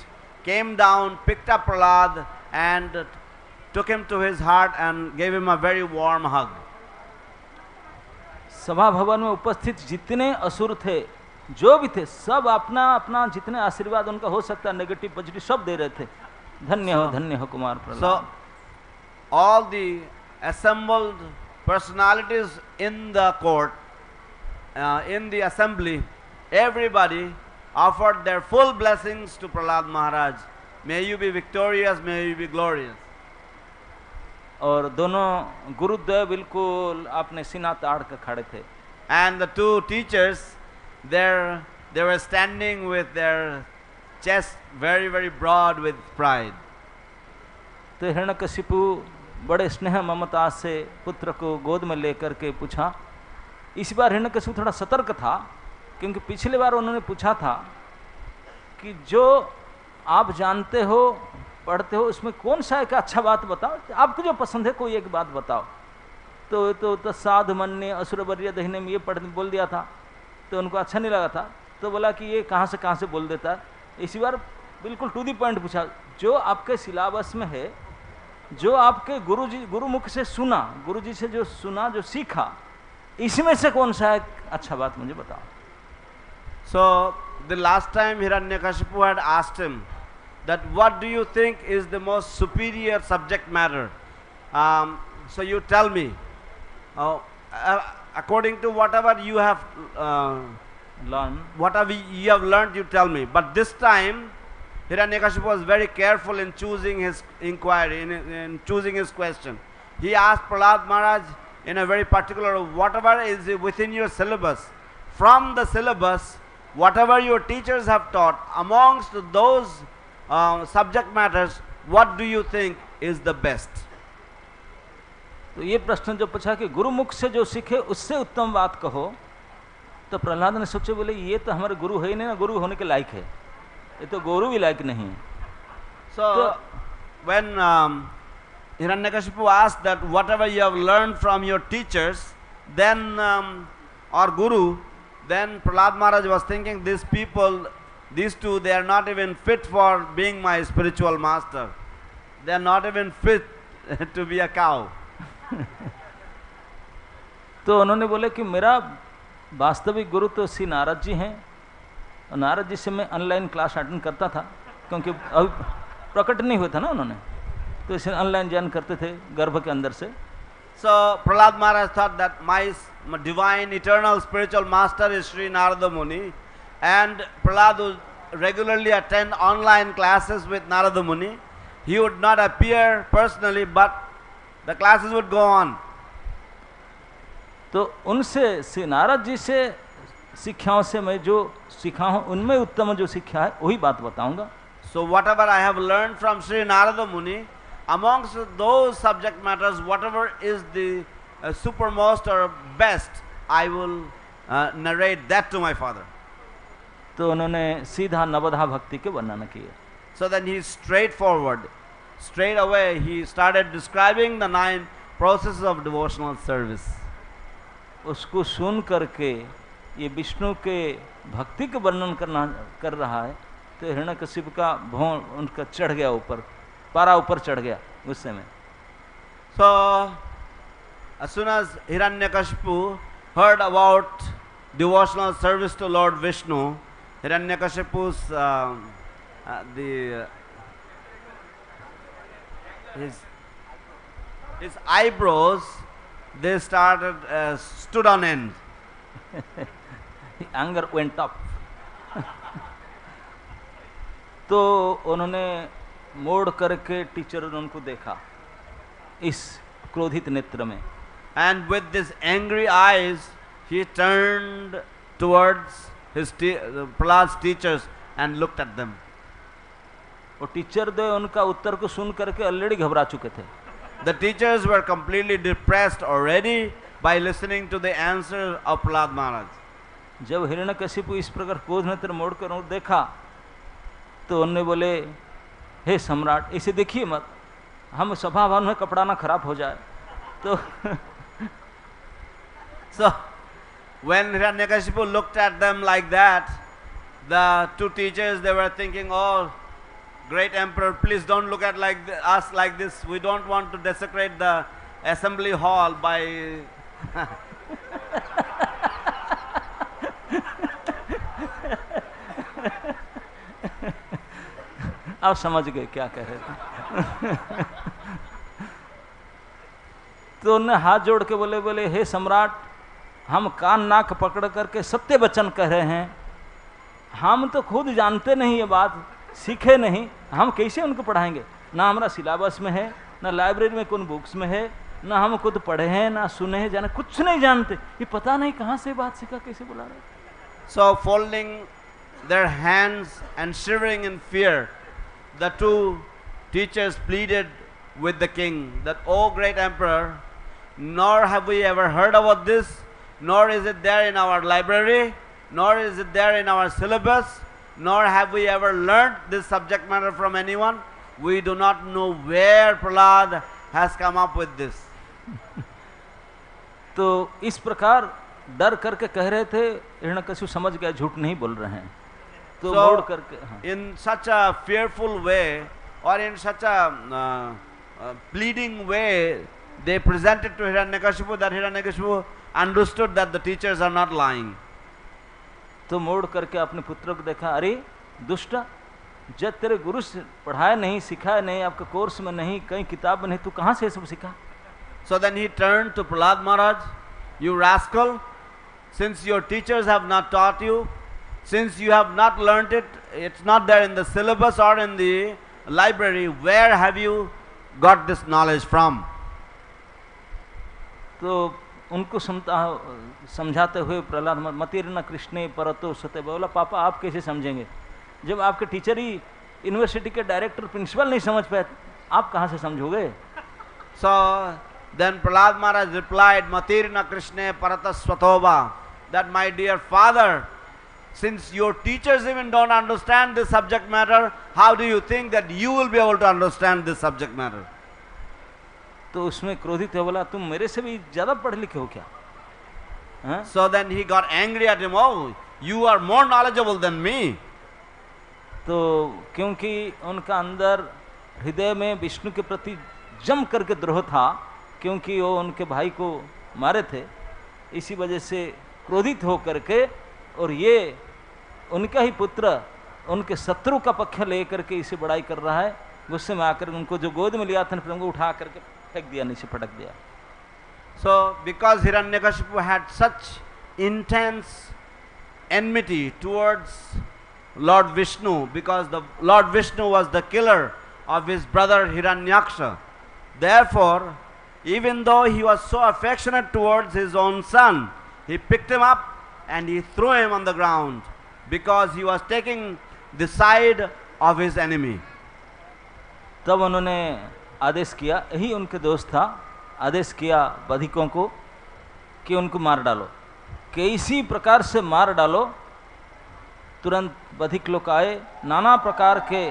came down, picked up Prahlad and took him to his heart and gave him a very warm hug. सभा भवन में उपस्थित जितने असुर थे, जो भी थे, सब अपना अपना जितने आशीर्वाद उनका हो सकता है, नेगेटिव पॉजिटिव सब दे रहे थे। धन्य हो Kumar Prahlad. So all the assembled personalities in the court, in the assembly, everybody offered their full blessings to Prahlad Maharaj. May you be victorious, may you be glorious. और दोनों गुरुदेव बिल्कुल अपने सीना ताड़ कर खड़े थे। And the two teachers, they were standing with their chest very, very broad with pride. तो हिरण्यकशिपु बड़े स्नेह ममता से पुत्र को गोद में लेकर के पूछा। इस बार हिरण्यकशिपु थोड़ा सतर्क था, क्योंकि पिछले बार उन्होंने पूछा था कि जो आप जानते हो, पढ़ते हो, उसमें कौन सा एक अच्छा बात बताओ, आपको जो पसंद है कोई एक बात बताओ। तो साधु मन ने असुरवर्य दहिने में ये बोल दिया था, तो उनको अच्छा नहीं लगा था। तो बोला कि ये कहाँ से बोल देता है। इसी बार बिल्कुल टू दी पॉइंट पूछा, जो आपके सिलेबस में है, जो आपके गुरुमुख से सुना, गुरुजी से जो सुना, जो सीखा, इसमें से कौन सा एक अच्छा बात मुझे बताओ। So the last time Hiranyakashipu had asked him that what do you think is the most superior subject matter? So you tell me, according to whatever you have learned, whatever you have learned, you tell me. But this time Hiranyakashipu was very careful in choosing his inquiry, in choosing his question. He asked Prahlad Maharaj in a very particular, whatever is within your syllabus, from the syllabus, whatever your teachers have taught, amongst those subject matters, what do you think is the best? तो ये प्रश्न जो पूछा कि गुरुमुख से जो सीखे उससे उत्तम बात कहो, तो प्रहलाद ने सोचे, बोले ये तो हमारे गुरु है ही नहीं ना, गुरु होने के लायक है, ये तो गुरु भी लायक नहीं है। So when Hiranyakashipu asked that whatever you have learned from your teachers, then or guru, then Prahlad Maharaj was thinking, these people, these two, they are not even fit for being my spiritual master. They are not even fit to be a cow. तो उन्होंने बोले कि मेरा वास्तविक गुरु तो श्री नारद जी हैं, और नारद जी से मैं ऑनलाइन क्लास अटेंड करता था, क्योंकि अभी प्रकट नहीं हुआ था ना उन्होंने, तो इसे ऑनलाइन ज्ञान करते थे गर्भ के अंदर से। So Prahlad Maharaj thought that my divine eternal spiritual master is Sri Narada Muni, and Prahlad would regularly attend online classes with Narada Muni. He would not appear personally, but the classes would go on. तो उनसे श्री नारद जी से शिक्षाओं से मैं जो सीखा हूँ, उनमें उत्तम जो शिक्षा है वही बात बताऊंगा। So whatever I have learned from Sri Narada Muni, amongst those subject matters, whatever is the supermost or best, I will narrate that to my father. तो उन्होंने सीधा नवधा भक्ति के वर्णन किए। So then he straightforward, straight away he started describing the 9 processes of devotional service. उसको सुन करके ये विष्णु के भक्ति के वर्णन कर रहा है, तो हिरण्यकशिपु का भौं उनका चढ़ गया ऊपर, पारा ऊपर चढ़ गया गुस्से में। So as soon as Hiranyakashipu heard about devotional service to Lord Vishnu, Hiranyakashipu's his eyebrows, they started stood on end. Anger went up. तो उन्होंने मोड़ करके टीचर ने उनको देखा इस क्रोधित नेत्र में। And with this angry eyes, he turned towards his Prahlad's teachers and looked at them. और टीचर दे उनका उत्तर को सुन करके ऑलरेडी घबरा चुके थे। The teachers were completely depressed already by listening to the answer of Prahlad Maharaj. जब हिरण्यकशिपु इस प्रकार क्रोध नेत्र मोड़ कर देखा, तो उन्होंने बोले, हे सम्राट, इसे देखिए मत, हम सभा भवन में कपड़ा ना खराब हो जाए। तो So when Hiranyakashipu looked at them like that, the 2 teachers, they were thinking, oh, great emperor, please don't look at us like this. We don't want to desecrate the assembly hall by आप समझ गए क्या कह रहे थे। तो उन्हें हाथ जोड़ के बोले, हे सम्राट, हम कान नाक पकड़ करके सत्य वचन कह रहे हैं, हम तो खुद जानते नहीं ये बात, सीखे नहीं, हम कैसे उनको पढ़ाएंगे? ना हमारा सिलेबस में है, ना लाइब्रेरी में कौन बुक्स में है, ना हम खुद पढ़े हैं, ना सुने हैं, जाने कुछ नहीं जानते, ये पता नहीं कहाँ से बात सीखा, कैसे बुला रहे। So folding their hands and shivering in fear, the two teachers pleaded with the king that, "O great emperor, nor have we ever heard about this, nor is it there in our library, nor is it there in our syllabus, nor have we ever learnt this subject matter from anyone. We do not know where Prahlad has come up with this." तो इस प्रकार डर करके कह रहे थे, हिरण्यकशिपु समझ गया झूठ नहीं बोल रहे हैं, तो मोड़ करके in such a fearful way or in such a pleading way, they presented to Hiranyakashipu that Hiranyakashipu understood that the teachers are not lying. तो मोड़ करके अपने पुत्र को देखा, अरे दुष्ट, जब तेरे गुरु से पढ़ाया नहीं, सिखाया नहीं, आपके कोर्स में नहीं, कहीं किताब में नहीं, तू कहाँ से ये सब सीखा? So then he turned to Prahlad Maharaj, "You rascal, since your teachers have not taught you, since you have not learnt it, it's not there in the syllabus or in the library, where have you got this knowledge from?" तो उनको समझाते हुए प्रहलाद मतिर्न कृष्णे परतो सत्य, बोला पापा आप कैसे समझेंगे, जब आपके टीचर ही यूनिवर्सिटी के डायरेक्टर प्रिंसिपल नहीं समझ पाए, आप कहाँ से समझोगे? So then Prahlad Maharaj replied, "Matirna Krishna Parata Swatova," that my dear father, since your teachers even don't understand this subject matter, how do you think that you will be able to understand this subject matter? तो उसमें क्रोधित है, बोला तुम मेरे से भी ज्यादा पढ़े लिखे हो क्या? हाँ? So then he got angry at him, "Oh, you are more knowledgeable than me." तो क्योंकि उनका अंदर हृदय में विष्णु के प्रति जम करके द्रोह था, क्योंकि वो उनके भाई को मारे थे, इसी वजह से क्रोधित हो करके, और ये उनका ही पुत्र उनके शत्रु का पक्ष लेकर के इसे बड़ाई कर रहा है, गुस्से में आकर उनको जो गोद में लिया था फिर उनको उठा करके फेंक दिया, नीचे पटक दिया। So because Hiranyakashipu had such intense enmity towards Lord Vishnu, because the Lord Vishnu was the killer of his brother Hiranyaksha, therefore even though he was so affectionate towards his own son, he picked him up and he threw him on the ground because he was taking the side of his enemy. तब उन्होंने आदेश किया, यही उनके दोस्त था, आदेश किया बधिकों को कि उनको मार डालो, किसी प्रकार से मार डालो। तुरंत बधिक लोग आए, नाना प्रकार के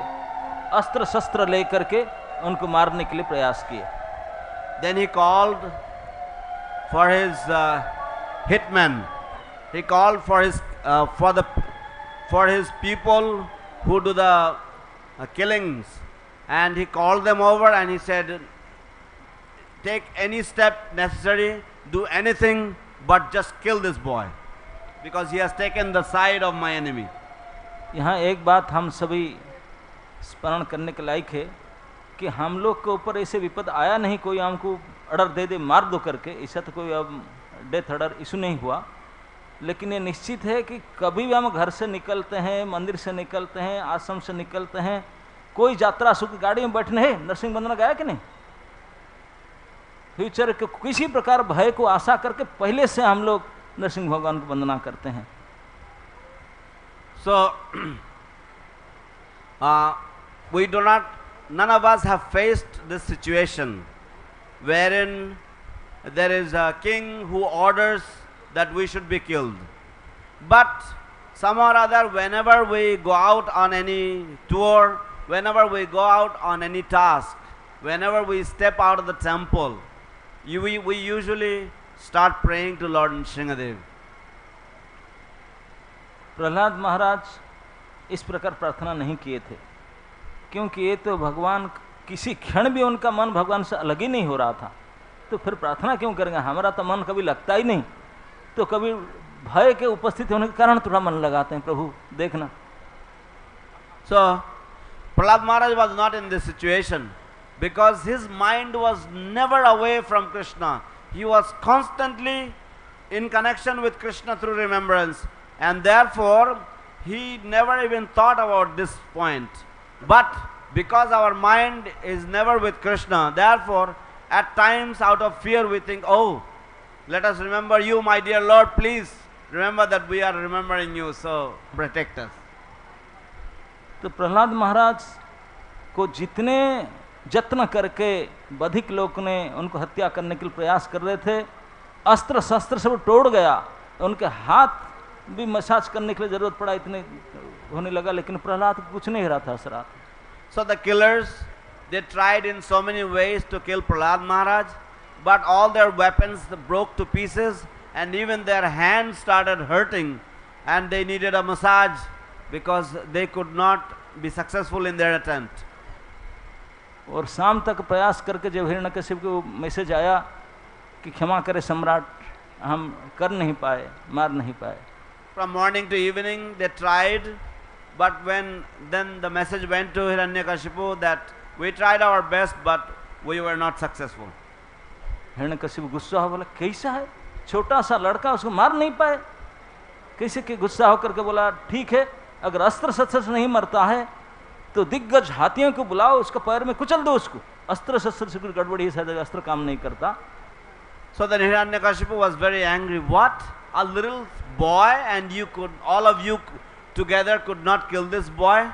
अस्त्र शस्त्र लेकर के उनको मारने के लिए प्रयास किए। Then he called for his hitmen. He called for his people who do the killings, and he called them over and he said, "Take any step necessary, do anything, but just kill this boy, because he has taken the side of my enemy." यहाँ एक बात हम सभी स्मरण करने के लायक है कि हम लोग के ऊपर ऐसे विपद आया नहीं, कोई हमको ऑर्डर दे दे मार दो करके, ऐसा तो कोई अब डेथ ऑर्डर इशू नहीं हुआ। लेकिन ये निश्चित है कि कभी भी हम घर से निकलते हैं, मंदिर से निकलते हैं, आश्रम से निकलते हैं, कोई यात्रा सुख गाड़ी में बैठने है, नरसिंह बंदना गया कि नहीं, फ्यूचर के किसी प्रकार भय को आशा करके पहले से हम लोग नरसिंह भगवान को वंदना करते हैं। So none of us have faced this situation wherein there is a king who orders that we should be killed. But somehow or other, whenever we go out on any tour, whenever we go out on any task, whenever we step out of the temple, we usually start praying to Lord Nrsingadev. Prahlad महाराज इस प्रकार प्रार्थना नहीं किए थे, क्योंकि ये तो भगवान, किसी क्षण भी उनका मन भगवान से अलग ही नहीं हो रहा था, तो फिर प्रार्थना क्यों करेंगे? हमारा तो मन कभी लगता ही नहीं, तो कभी भय के उपस्थित होने के कारण थोड़ा मन लगाते हैं, प्रभु देखना। So Prahlad Maharaj was not in this situation because his mind was never away from Krishna. He was constantly in connection with Krishna through remembrance, and therefore he never even thought about this point. But because our mind is never with Krishna, therefore at times out of fear we think, "Oh, let us remember you, my dear Lord, please remember that we are remembering you, so protect us." तो प्रहलाद महाराज को जितने जत्न करके बधिक लोग ने उनको हत्या करने के लिए प्रयास कर रहे थे, अस्त्र शस्त्र सब तोड़ गया, उनके हाथ भी मसाज करने के लिए जरूरत पड़ा, इतने होने लगा, लेकिन प्रहलाद को कुछ नहीं रहा था असरात. So the killers, they tried in so many ways to kill Prahlad Maharaj, but all their weapons broke to pieces, and even their hands started hurting, and they needed a massage because they could not be successful in their attempt. और शाम तक प्रयास करके जब हिरण्यकशिप को message आया कि क्षमा करे सम्राट, हम कर नहीं पाए, मार नहीं पाए. From morning to evening they tried, but then the message went to Hiranyakashipu that we tried our best but we were not successful. हिरण्यकशिप गुस्सा हो, बोला कैसा है, छोटा सा लड़का, उसको मार नहीं पाए. कैसे के गुस्सा होकर के बोला ठीक है, अगर अस्त्र शस्त्र से नहीं मरता है तो दिग्गज हाथियों को बुलाओ, उसका पैर में कुचल दो उसको. अस्त्र शस्त्र से कुछ गड़बड़ी है, शायद अस्त्र काम नहीं करता. So then Hiranyakashipu was very angry. What? A little boy, and you could, all of you together could not kill this boy?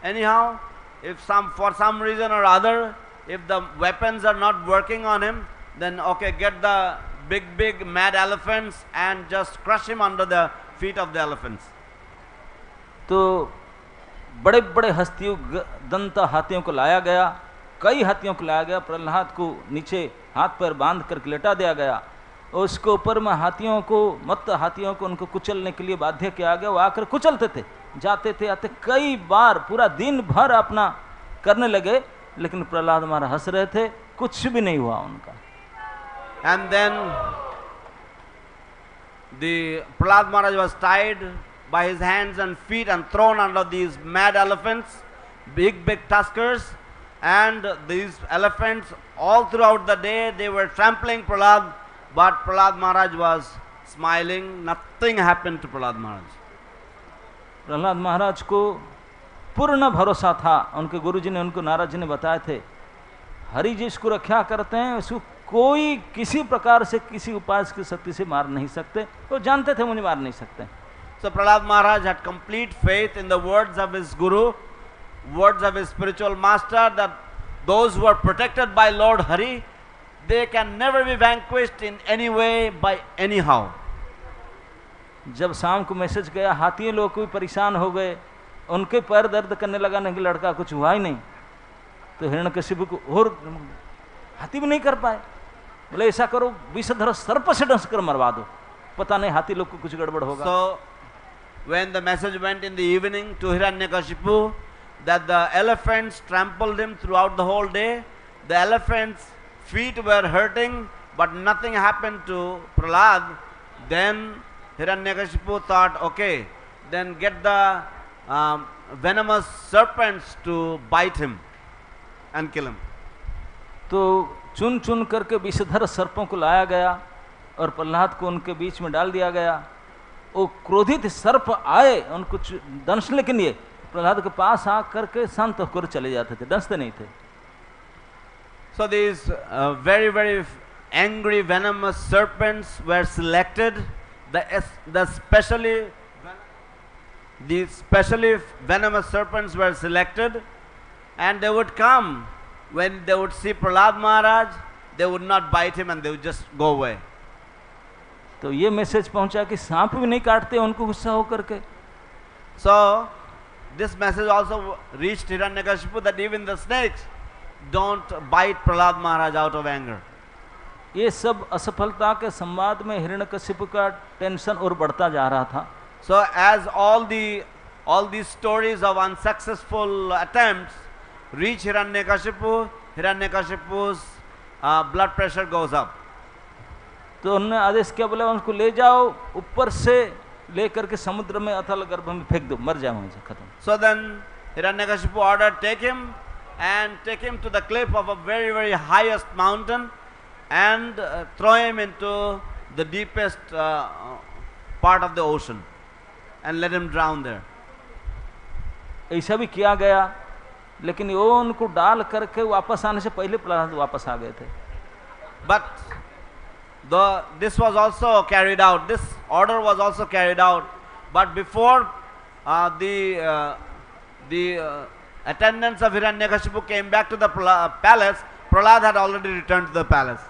Anyhow, if for some reason or other, if the weapons are not working on him, then okay, get the big mad elephants and just crush him under the feet of the elephants. तो बड़े बड़े हस्तियों दंत हाथियों को लाया गया, कई हाथियों को लाया गया. प्रहलाद को नीचे हाथ पैर बांध कर लेटा दिया गया, और उसके ऊपर में हाथियों को, मत हाथियों को उनको कुचलने के लिए बाध्य किया गया. वो आकर कुचलते थे, जाते थे, आते, कई बार पूरा दिन भर अपना करने लगे, लेकिन प्रहलाद महाराज हंस रहे थे, कुछ भी नहीं हुआ उनका. And then the Prahlad Maharaj was tied by his hands and feet and thrown under these mad elephants, big tuskers, and these elephants all throughout the day they were trampling Prahlad, but Prahlad Maharaj was smiling. Nothing happened to Prahlad Maharaj. Prahlad महाराज को पूर्ण भरोसा था. उनके गुरुजी ने, उनको नारद जी ने बताए थे, हरि जिसको रक्षा करते हैं उसको कोई किसी प्रकार से, किसी उपाय की शक्ति से मार नहीं सकते. वो जानते थे मुझे मार नहीं सकते. So Prahlad Maharaj had complete faith in the words of his guru, words of his spiritual master, that those who are protected by Lord Hari, they can never be vanquished in any way by anyhow. जब शाम को message गया, हाथी लोग भी परेशान हो गए, उनके पैर दर्द करने लगा, नहीं लड़का कुछ हुआ ही नहीं. तो हिरण्यकशिपु को और हाथी भी नहीं कर पाए. बोले ऐसा करो, विषधर सर्प से डस कर मरवा दो, पता नहीं हाथी लोग को कुछ गड़बड़ होगा. So when the message went in the evening to Hiranyakashipu that the elephants trampled him throughout the whole day, the elephants' feet were hurting, but nothing happened to Prahlad, then Hiranyakashipu thought, okay, then get the venomous serpents to bite him and kill him. तो चुन चुन करके विषधर सर्पों को लाया गया और प्रहलाद को उनके बीच में डाल दिया गया. वो क्रोधित सर्प आए उनको दंशने के लिए, प्रहलाद के पास आ करके शांत होकर चले जाते थे, डसते नहीं थे. So these very angry venomous serpents were selected. The specially venomous serpents were selected, and they would come when they would see Prahlad Maharaj. They would not bite him and they would just go away. तो ये message पहुंचा कि सांप भी नहीं काटते उनको गुस्सा होकर के. So this message also reached Hiranyakashipu that even the snakes don't bite Prahlad Maharaj out of anger. ये सब असफलता के संवाद में हिरण्यकशिपु का टेंशन और बढ़ता जा रहा था. So as all these stories of unsuccessful attempts reach Hiranyakashipu, Hiranyakashipu's blood pressure goes up. तो उन्होंने आदेश किया, बोले उनको ले जाओ, ऊपर से ले करके समुद्र में अथल गर्भ में फेंक दो, मर जाए वहीं से, खत्म. So then Hiranyakashipu ordered, take him to the cliff of a very highest mountain and throw him into the deepest part of the ocean and let him drown there. ऐसा भी किया गया, लेकिन वो उनको डाल करके वापस आने से पहले प्रहलाद वापस आ गए थे. But this was also carried out, this order was also carried out, but before the the attendants of Hiranyakashipu came back to the palace, Prahlad had already returned to the palace.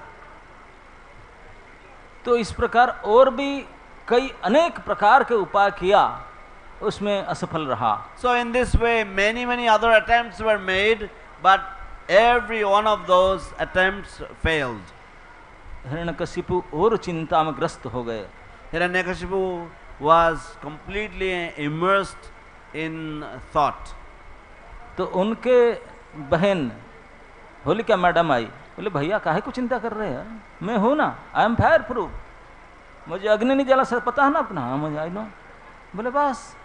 तो इस प्रकार और भी कई अनेक प्रकार के उपाय किया, उसमें असफल रहा. So in this way many other attempts were made, but every one of those attempts failed. Hiranyakashipu और चिंता में ग्रस्त हो गए. Hiranyakashipu was completely immersed in thought. तो उनके बहन होलिका मैडम आई, बोले भैया काहे को चिंता कर रहे हैं, मैं हूं ना, आई एम फायर प्रूफ, मुझे अग्नि नहीं जला सकता, पता है ना अपना. हाँ मुझे आई नो. बोले बस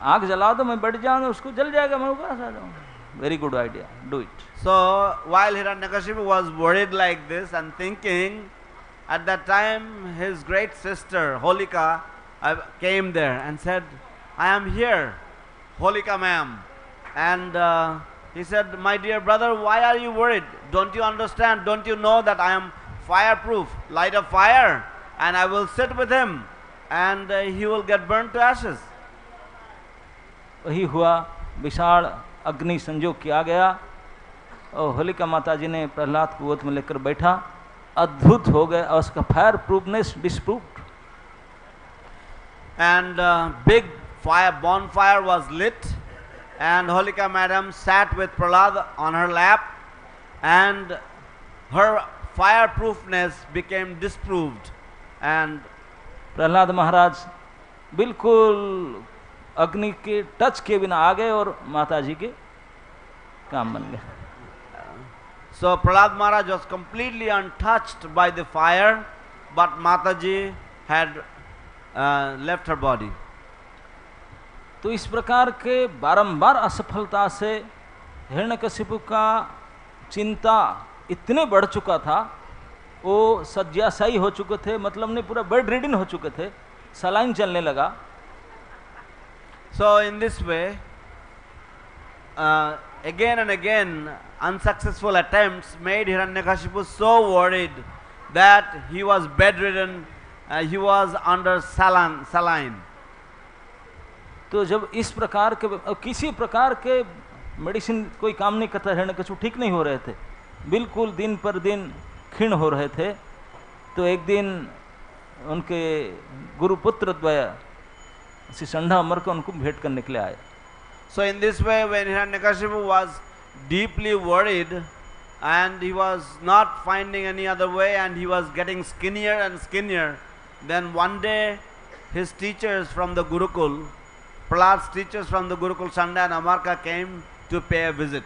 आग जला दो, मैं बैठ जाऊंगा, उसको जल जाएगा, मैं ऊपर आ जाऊंगा. Very good idea, do it. So while Hiranyakashipu was worried like this and thinking, at that time his great sister Holika came there and said, I am here, Holika ma'am. And he said, my dear brother, why are you worried? Don't you understand? Don't you know that I am fireproof? Light a fire and I will sit with him and he will get burnt to ashes. वही हुआ, विशाल अग्नि संयोग किया गया और होलिका माता जी ने प्रहलाद को गोद में लेकर बैठा. अद्भुत हो गए और उसका fire proofness disproved. And big bonfire was lit, and Holika madam sat with Prahlad on her lap, and her fireproofness became disproved. And Prahlad महाराज बिल्कुल अग्नि के टच के बिना आ गए और माता जी के काम बन गए. so Prahlad Maharaj was completely untouched by the fire, but Mataji had left her body. तो इस प्रकार के बारंबार असफलता से हिरण्यकशिपु का चिंता इतने बढ़ चुका था, वो शय्याशायी हो चुके थे, मतलब नहीं पूरा बेड रिडन हो चुके थे, सलाइन चलने लगा. So in this way, again and again unsuccessful attempts made Hiranyakashipu so worried that he was bedridden, he was under saline. तो जब इस प्रकार के किसी प्रकार के मेडिसिन कोई काम नहीं करता, हिरण्यकशिपु ठीक नहीं हो रहे थे, बिल्कुल दिन पर दिन क्षीण हो रहे थे. तो एक दिन उनके गुरुपुत्र द्वय श्री संढा अमर को उनको भेंट करने के लिए आए. So in this way, when Hiranyakashipu was deeply worried and he was not finding any other way and he was getting skinnier and skinnier, then one day his teachers from the Gurukul, Prahlad's teachers from the Gurukul, Sanda and Amarka, came to pay a visit.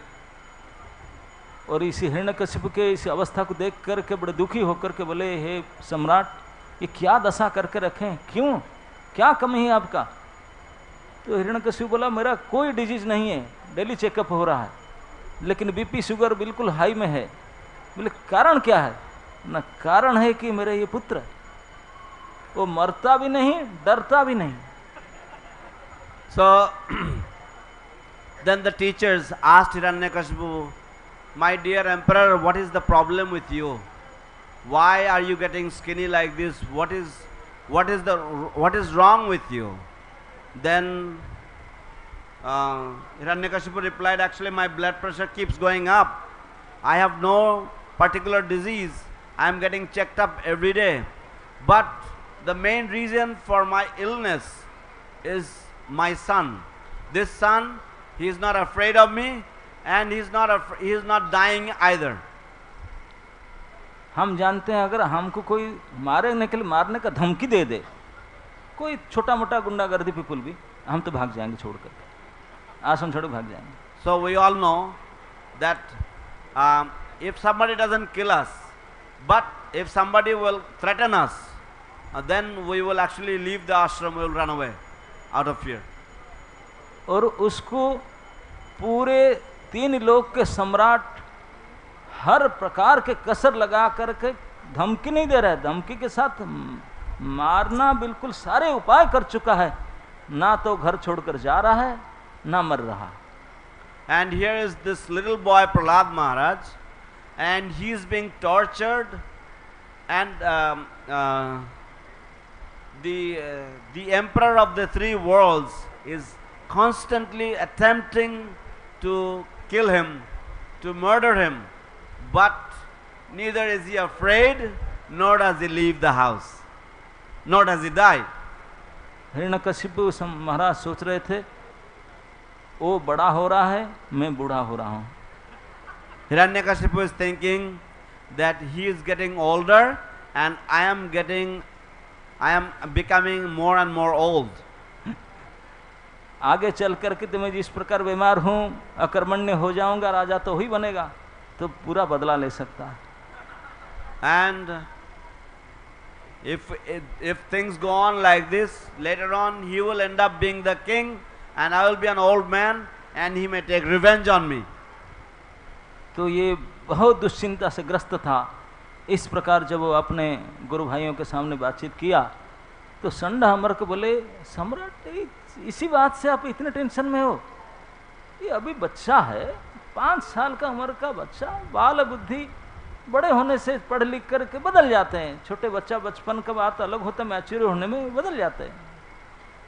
और इसी हिरण्यकशिपु के इस अवस्था को देख करके बड़े दुखी होकर के बोले, हे सम्राट, ये क्या दशा करके रखें, क्यों, क्या कमी है आपका? तो हिरण्यकशिपु बोला, मेरा कोई डिजीज नहीं है, डेली चेकअप हो रहा है, लेकिन बीपी शुगर बिल्कुल हाई में है. बोले कारण क्या है? ना कारण है कि मेरे ये पुत्र वो मरता भी नहीं, डरता भी नहीं. So then the teachers asked Hiranyakashipu, my dear emperor, what is the problem with you? Why are you getting skinny like this? What is wrong with you? Then Hiranyakashipu replied, actually my blood pressure keeps going up. I have no particular disease. I am getting checked up every day. But the main reason for my illness is my son. This son, he is not afraid of me and he is not dying either. हम जानते हैं अगर हमको कोई मारने का धमकी दे दे, कोई छोटा मोटा गुंडागर्दी पीपुल भी, हम तो भाग जाएंगे छोड़कर, आश्रम छोड़ भाग जाएंगे. So we all know that if somebody doesn't kill us, but if somebody will threaten us, then we will actually leave the ashram, we will run away out of fear. और उसको पूरे 3 लोक के सम्राट हर प्रकार के कसर लगा करके धमकी नहीं दे रहा है, धमकी के साथ मारना बिल्कुल सारे उपाय कर चुका है, ना तो घर छोड़कर जा रहा है ना मर रहा. And here is this little boy Prahlad Maharaj, and he is being tortured, and the emperor of the 3 worlds is constantly attempting to kill him, to murder him, but neither is he afraid, nor does he leave the house, nor does he die. Hiranyakashipu महाराज सोच रहे थे वो बड़ा हो रहा है, मैं बूढ़ा हो रहा हूँ. Hiranyakashipu is thinking that he is getting older and I am becoming more and more old. आगे चल करके तो मैं जिस प्रकार बीमार हूँ, अकर्मण्य हो जाऊंगा, राजा तो ही बनेगा, तो पूरा बदला ले सकता है. And if things go on like this, later on he will end up being the king and I will be an old man and he may take revenge on me. तो ये बहुत दुश्चिंता से ग्रस्त था. इस प्रकार जब वो अपने गुरु भाइयों के सामने बातचीत किया तो संडा अमर को बोले, सम्राट इसी बात से आप इतने टेंशन में हो? ये अभी बच्चा है, 5 साल का उम्र का बच्चा, बाल बुद्धि, बड़े होने से पढ़ लिख करके बदल जाते हैं. छोटे बच्चा बचपन का बात अलग होता है, मैच्योर होने में बदल जाते हैं.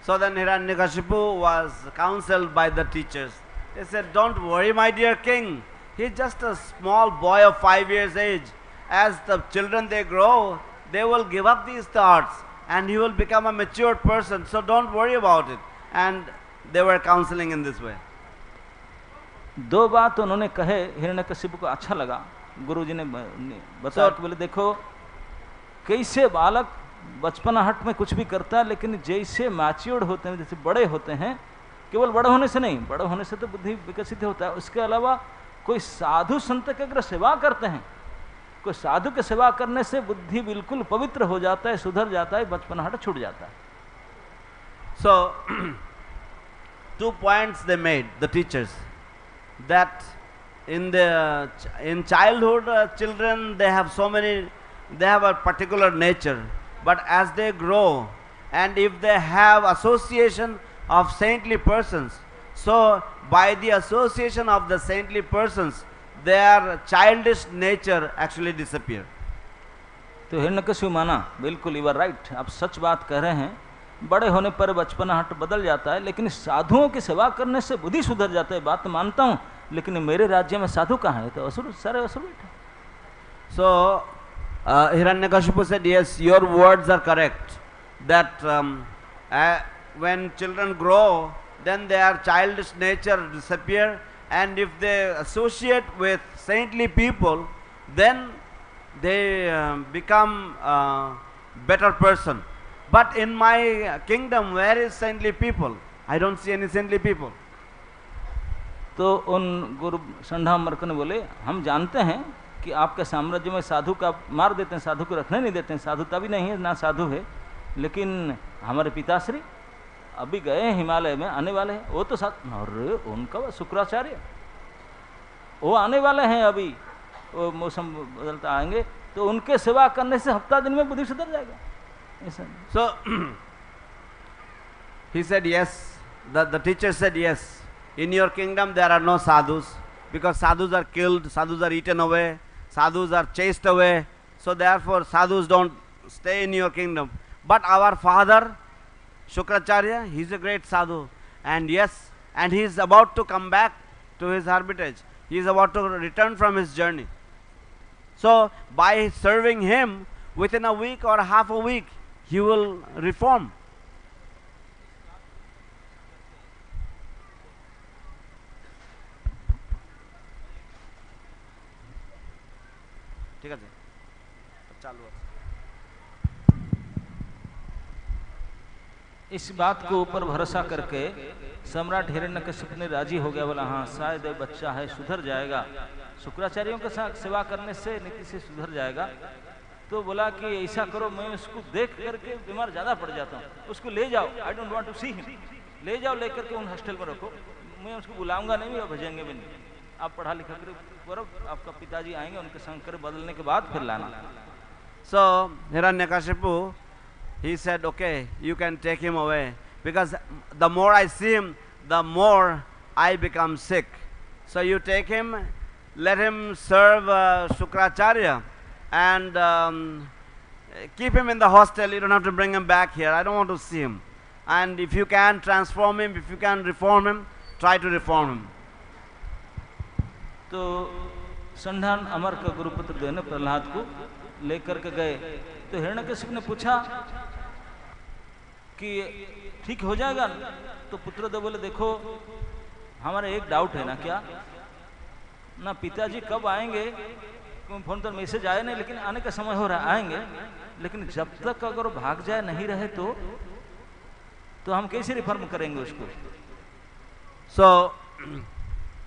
So then Hiranyakashipu was counseled by the teachers. They said, don't worry my dear king, he is just a small boy of 5 years age. As the children they grow, they will give up these thoughts and he will become a matured person, so don't worry about it. And they were counseling in this way. 2 बात उन्होंने कहे, हिरण्यकशिपु को अच्छा लगा. गुरुजी ने बताया कि बोले देखो कैसे बालक बचपनाहट में कुछ भी करता है, लेकिन जैसे मैच्योर्ड होते हैं, जैसे बड़े होते हैं, केवल बड़े होने से नहीं, बड़े होने से तो बुद्धि विकसित होता है, उसके अलावा कोई साधु संत के अगर सेवा करते हैं, कोई साधु के सेवा करने से बुद्धि बिल्कुल पवित्र हो जाता है, सुधर जाता है, बचपनाहट छूट जाता है. So 2 points they made, the teachers, that in childhood children they have a particular nature, but as they grow and if they have association of saintly persons, so by the association of the saintly persons their childish nature actually disappear. तो हिरण्यकशिपु माना, बिल्कुल you are right, आप सच बात कह रहे हैं, बड़े होने पर बचपनाहट बदल जाता है, लेकिन साधुओं की सेवा करने से बुद्धि सुधर जाता है. बात मानता हूँ, लेकिन मेरे राज्य में साधु कहाँ है? तो असुर, सारे असुर बैठे. So Hiranyakashipu said, yes, your words are correct, that when children grow, then their childish nature disappear, and if they associate with saintly people, then they become a better person. But in my kingdom, where is saintly people? I don't see any saintly people. तो उन गुरु संडा merc ने बोले, हम जानते हैं कि आपके साम्राज्य में साधु का मार देते हैं, साधु को रखने नहीं देते हैं, साधुता भी नहीं है, ना साधु है, लेकिन हमारे पिताश्री अभी गए हैं हिमालय में, आने वाले हैं, वो तो अरे उनका शुक्राचार्य वो आने वाले हैं, अभी वो मौसम बदलता आएंगे, तो उनके सेवा करने से हफ्ता दिन में बुद्धि सुधर जाएगा. So he said yes, the teacher said yes, in your kingdom there are no sadhus, because sadhus are killed, sadhus are eaten away, sadhus are chased away, so therefore sadhus don't stay in your kingdom. But our father Shukracharya, he is a great sadhu, and yes, and he is about to come back to his hermitage, he is about to return from his journey. So by serving him, within a week or half a week, he will reform. ठीक है, चालू है. इस बात को ऊपर भरोसा करके सम्राट हिरण्यकशिपु ने राजी हो गया, बोला हाँ शायद ये बच्चा है, सुधर जाएगा, शुक्राचार्यों के साथ सेवा करने से नीति से सुधर जाएगा. तो बोला कि ऐसा करो, मैं उसको देख करके बीमार ज़्यादा पड़ जाता हूँ, उसको ले जाओ, I don't want to see him, ले जाओ, लेकर के उन हॉस्टल में रखो, मैं उसको बुलाऊंगा नहीं और भेजेंगे भी नहीं, आप पढ़ा लिखा करो, आपका पिताजी आएंगे, उनके संग कर बदलने के बाद फिर लाना. So Hiranyakashipu, he said, okay, you can take him away, because the more I see him, the more I become sick. So you take him, let him serve Shukracharya, and keep him in the hostel. You don't have to bring him back here. I don't want to see him. and if you can transform him, if you can reform him, try to reform him. तो संधान अमर का गुरुपुत्र जो है ना प्रहलाद को लेकर के गए, तो हिरण्यकशिपु ने पूछा कि ठीक हो जाएगा? तो पुत्रदेव बोले देखो हमारा एक डाउट है ना, क्या ना पिताजी कब आएंगे, फोन पर मैसेज आया नहीं लेकिन आने का समय हो रहा है, आएंगे, लेकिन जब तक अगर भाग जाए नहीं रहे तो हम कैसे रिफॉर्म करेंगे उसको? So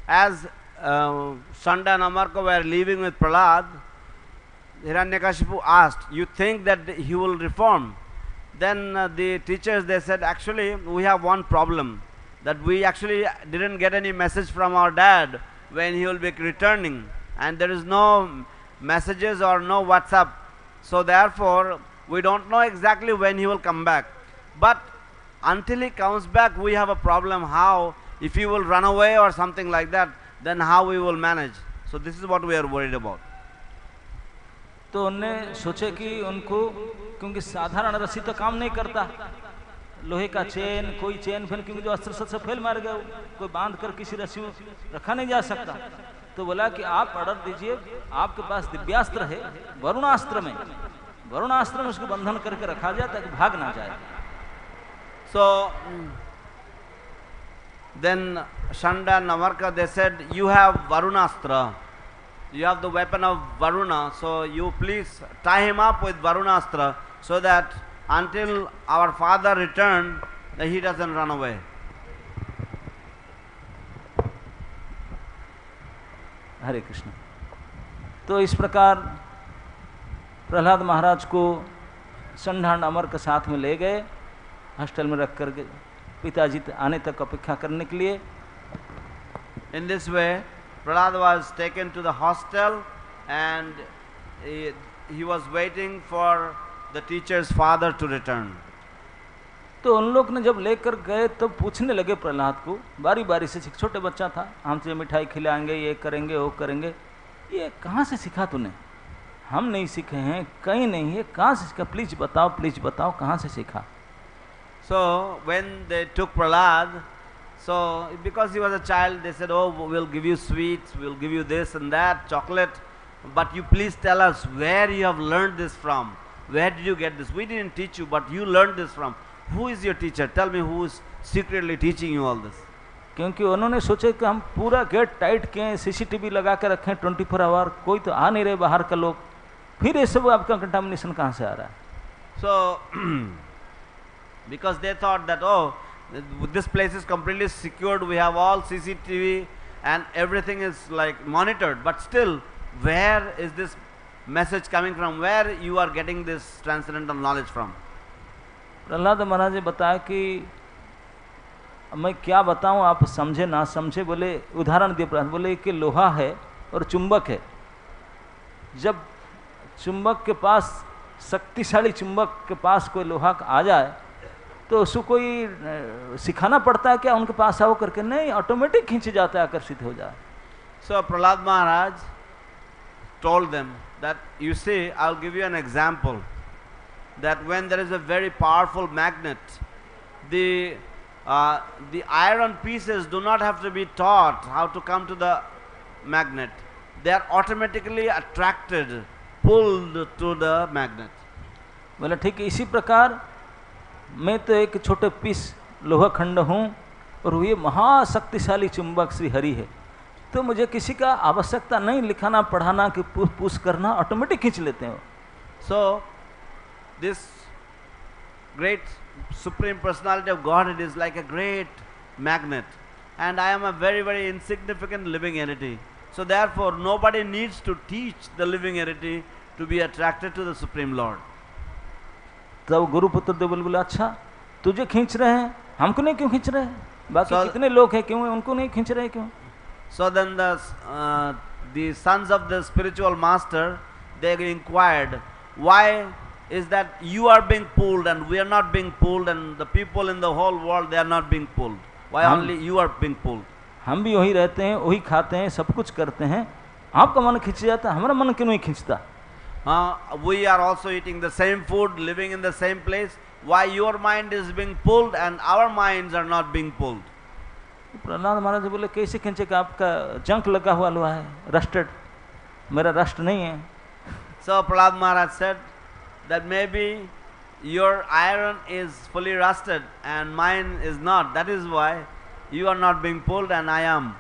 as Shanda and Amarka were leaving with Prahlad, Hiranyakashipu asked, you think that he will reform? Then the teachers, they said, actually we have one problem, that we actually didn't get any message from our dad when he will be returning, and there is no messages or no WhatsApp, so therefore we don't know exactly when he will come back. But until he comes back we have a problem, how, if he will run away or something like that, then how we will manage. So this is what we are worried about. तो उन्होंने सोचे कि उनको, क्योंकि साधारण रस्सी तो काम नहीं करता, लोहे का चेन, कोई चेन फेल, क्योंकि जो अस्त्र शस्त्र फेल मार गए, कोई बांध कर किसी रस्सी में रखा नहीं जा सकता। तो बोला कि आप ऑर्डर दीजिए, आपके पास दिव्यास्त्र है, वरुणास्त्र में उसको बंधन करके रखा जाए ताकि भाग ना जाए। So then Shanda and Amarka, they said, you have Varunastra, you have the weapon of Varuna, so you please tie him up with Varunastra so that until our father return, he doesn't run away. हरे कृष्ण। तो इस प्रकार प्रहलाद महाराज को संधान अमर के साथ में ले गए, hostel में रख करके पिताजी आने तक अपेक्षा करने के लिए। In this way, Prahlad was taken to the hostel and he was waiting for the teacher's father to return. तो उन लोग ने जब लेकर गए तो पूछने लगे प्रहलाद को बारी बारी से, छोटे बच्चा था, हमसे मिठाई खिलाएंगे, ये करेंगे, वो करेंगे, ये कहाँ से सीखा तूने? हम नहीं सीखे हैं, कहीं नहीं है, कहाँ से सीखा? प्लीज बताओ कहाँ से सीखा? So when they took Prahlad, so because he was a child, they said, oh, we'll give you sweets, we'll give you this and that, chocolate, but you please tell us where you have learned this from. Where did you get this? We didn't teach you, but you learned this from. Who is your teacher? Tell me who is secretly teaching you all this. क्योंकि उन्होंने सोचे कि हम पूरा gate tight किए, CCTV लगा के रखें 24 आवर, कोई तो आ नहीं रहे बाहर का लोग, फिर ये सब आपका कंटामिनेशन कहाँ से आ रहा है? So because they thought that, oh, this place is completely secured, we have all CCTV and everything is like monitored, but still, where is this message coming from? Where you are getting this transcendental knowledge from? Prahlad महाराज ने बताया कि मैं क्या बताऊं, आप समझे ना समझे। बोले उदाहरण दिए प्रहलाद, बोले कि लोहा है और चुंबक है, जब चुंबक के पास, शक्तिशाली चुंबक के पास कोई लोहा आ जाए तो उसको कोई सिखाना पड़ता है क्या उनके पास आओ करके? नहीं, ऑटोमेटिक खींच जाता है, आकर्षित हो जाए। So Prahlad Maharaj told them that, you see, I'll give you an example, that when there is a very powerful magnet, the iron pieces do not have to be taught how to come to the magnet. They are automatically attracted, pulled to the magnet. बोला ठीक है, इसी प्रकार मैं तो एक छोटे piece लोहा खंड हूँ और ये महाशक्तिशाली चुंबक श्री हरि है, तो मुझे किसी का आवश्यकता नहीं लिखाना पढ़ाना कि पुश करना, ऑटोमेटिक खींच लेते हैं। So this great supreme personality of Godhead is like a great magnet, and I am a very, very insignificant living entity. So therefore nobody needs to teach the living entity to be attracted to the Supreme Lord. तब गुरुपुत्र देव बोले अच्छा तुझे खींच रहे हैं, हमको नहीं क्यों खींच रहे हैं? बाकी कितने लोग हैं, क्यों उनको नहीं खींच रहे क्यों? So then the sons of the spiritual master, they inquired, why is that you are being pulled and we are not being pulled, and the people in the whole world, they are not being pulled? Why only you are being pulled? हम भी वही रहते हैं, वही खाते हैं, सब कुछ करते हैं, आपका मन खींच जाता है, हमारा मन क्यों नहीं खींचता? We are also eating the same food, living in the same place, why your mind is being pulled and our minds are not being pulled. Prahlad महाराज बोले कैसे खींचे कि आपका जंक लगा हुआ लोहा है, रस्टेड, मेरा रस्ट नहीं है. So Prahlad Maharaj said that maybe your iron is fully rusted and mine is not. That is why you are not being pulled and I am.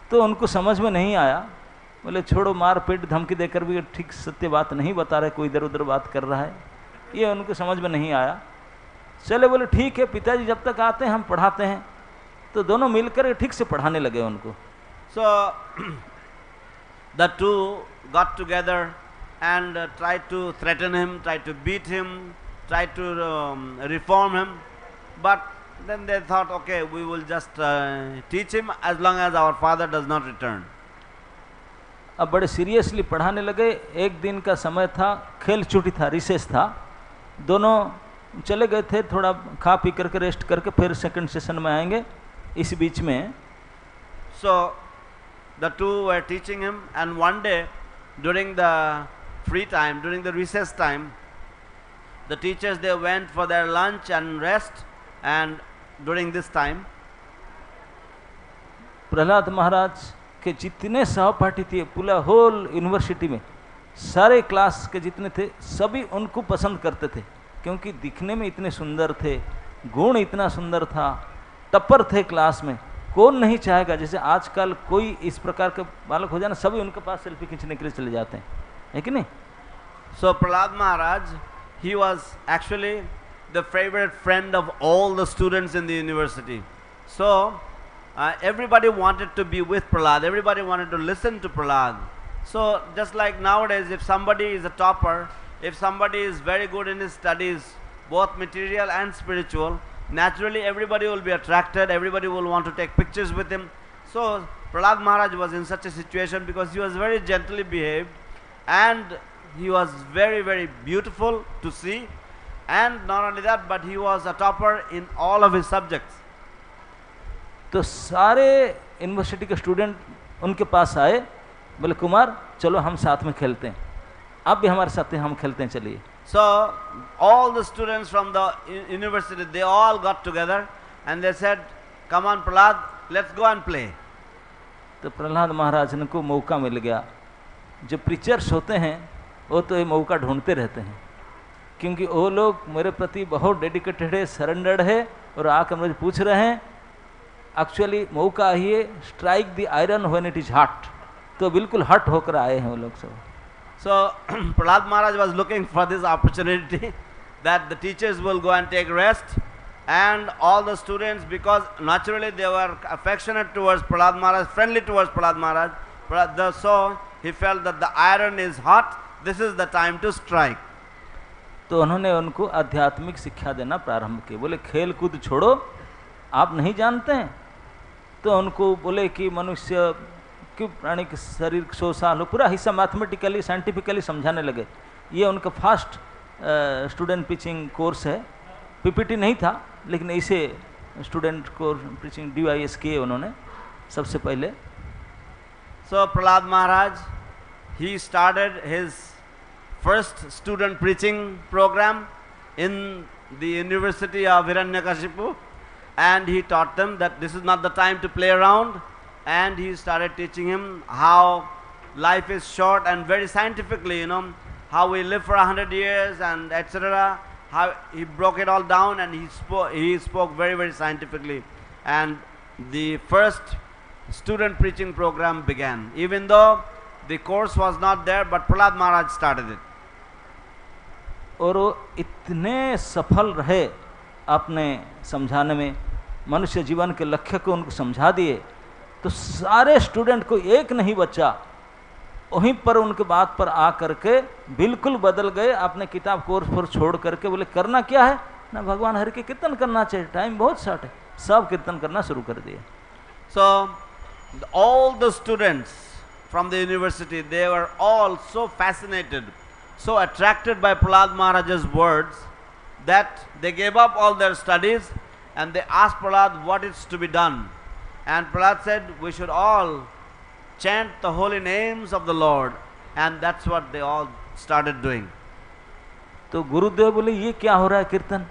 तो उनको समझ में नहीं आया. बोले छोड़ो, मार पीट धमकी देकर भी ठीक सत्य बात नहीं बता रहे, कोई इधर उधर बात कर रहा है, ये उनको समझ में नहीं आया. चले बोले ठीक है, पिताजी जब तक आते हैं हम पढ़ाते हैं. तो दोनों मिलकर ठीक से पढ़ाने लगे उनको. So the two got together and tried to threaten him, tried to beat him, tried to reform him. But then they thought, okay, we will just teach him as long as our father does not return. अब बड़े seriously पढ़ाने लगे. एक दिन का समय था, खेल छुट्टी था, रिसेस था. दोनों चले गए थे, थोड़ा खा पी करके रेस्ट करके फिर सेकंड सेशन में आएंगे. इस बीच में So the two were teaching him, and one day during the free time, during the recess time, the teachers, they went for their lunch and rest, and during this time Prahlad महाराज के जितने सहपाठी थे पूरा whole university में, सारे class के जितने थे सभी उनको पसंद करते थे, क्योंकि दिखने में इतने सुंदर थे, गुण इतना सुंदर था, टप्पर थे क्लास में. कौन नहीं चाहेगा, जैसे आजकल कोई इस प्रकार के बालक हो जाए ना, सभी उनके पास सेल्फी खींचने के लिए चले जाते हैं, है कि नहीं. So Prahlad Maharaj, he was actually the favorite friend of all the students in the university. So everybody wanted to be with Prahlad, everybody wanted to listen to Prahlad. So just like nowadays, if somebody is a topper, if somebody is very good in his studies, both material and spiritual, naturally everybody will be attracted, everybody will want to take pictures with him. So Prahlad Maharaj was in such a situation because he was very gently behaved and he was very, very beautiful to see, and not only that, but he was a topper in all of his subjects. तो सारे university के student उनके पास आए, बोले कुमार चलो हम साथ में खेलते हैं, आप भी हमारे साथ हैं, हम खेलते हैं, चलिए. So all the students from the university, they all got together and they said, come on Prahlad, let's go and play. तो प्रहलाद महाराज को मौका मिल गया. जो प्रीचर्स होते हैं वो तो ये मौका ढूंढते रहते हैं, क्योंकि वो लोग मेरे प्रति बहुत डेडिकेटेड है, सरेंडर्ड है, और आकर मुझे पूछ रहे हैं एक्चुअली मौका ही है, strike the iron when it is hot. तो बिल्कुल हट होकर आए हैं वो लोग सब. So Prahlad Maharaj was looking for this opportunity that the teachers will go and take rest, and all the students, because naturally they were affectionate towards Prahlad Maharaj, friendly towards Prahlad Maharaj, so he felt that the iron is hot, this is the time to strike. तो उन्होंने उनको आध्यात्मिक शिक्षा देना प्रारंभ की. बोले खेल कूद छोड़ो, आप नहीं जानते हैं. तो उनको बोले कि मनुष्य कि प्राणी के शरीर 100 साल हो, पूरा हिस्सा मैथमेटिकली साइंटिफिकली समझाने लगे. ये उनका फास्ट स्टूडेंट टीचिंग कोर्स है. पीपीटी नहीं था, लेकिन ऐसे स्टूडेंट कोर्स टीचिंग DYS किए उन्होंने सबसे पहले. So Prahlad Maharaj, he started his first student preaching program in the University of Hiranyakashipu, and he taught them that this is not the time to play around. And he started teaching him how life is short, and very scientifically, how we live for 100 years and etc. How he broke it all down, and he spoke very, very scientifically. And the first student preaching program began. Even though the course was not there, but Prahlad Maharaj started it. और वो इतने सफल रहे अपने समझाने में, मनुष्य जीवन के लक्ष्य को उनको समझा दिए. तो सारे स्टूडेंट को एक नहीं बचा, वहीं पर उनके बात पर आ करके बिल्कुल बदल गए. अपने किताब कोर्स पर छोड़ करके बोले करना क्या है ना, भगवान हरि के कीर्तन करना चाहिए, टाइम बहुत शॉर्ट है. सब कीर्तन करना शुरू कर दिए. So all the students from the university, they were all so fascinated, so attracted by Prahlad Maharaj's words, that they gave up all their studies and they asked Prahlad what is to be done. And Prahlad said, we should all chant the holy names of the Lord, and that's what they all started doing. तो गुरुदेव बोले ये क्या हो रहा है कीर्तन,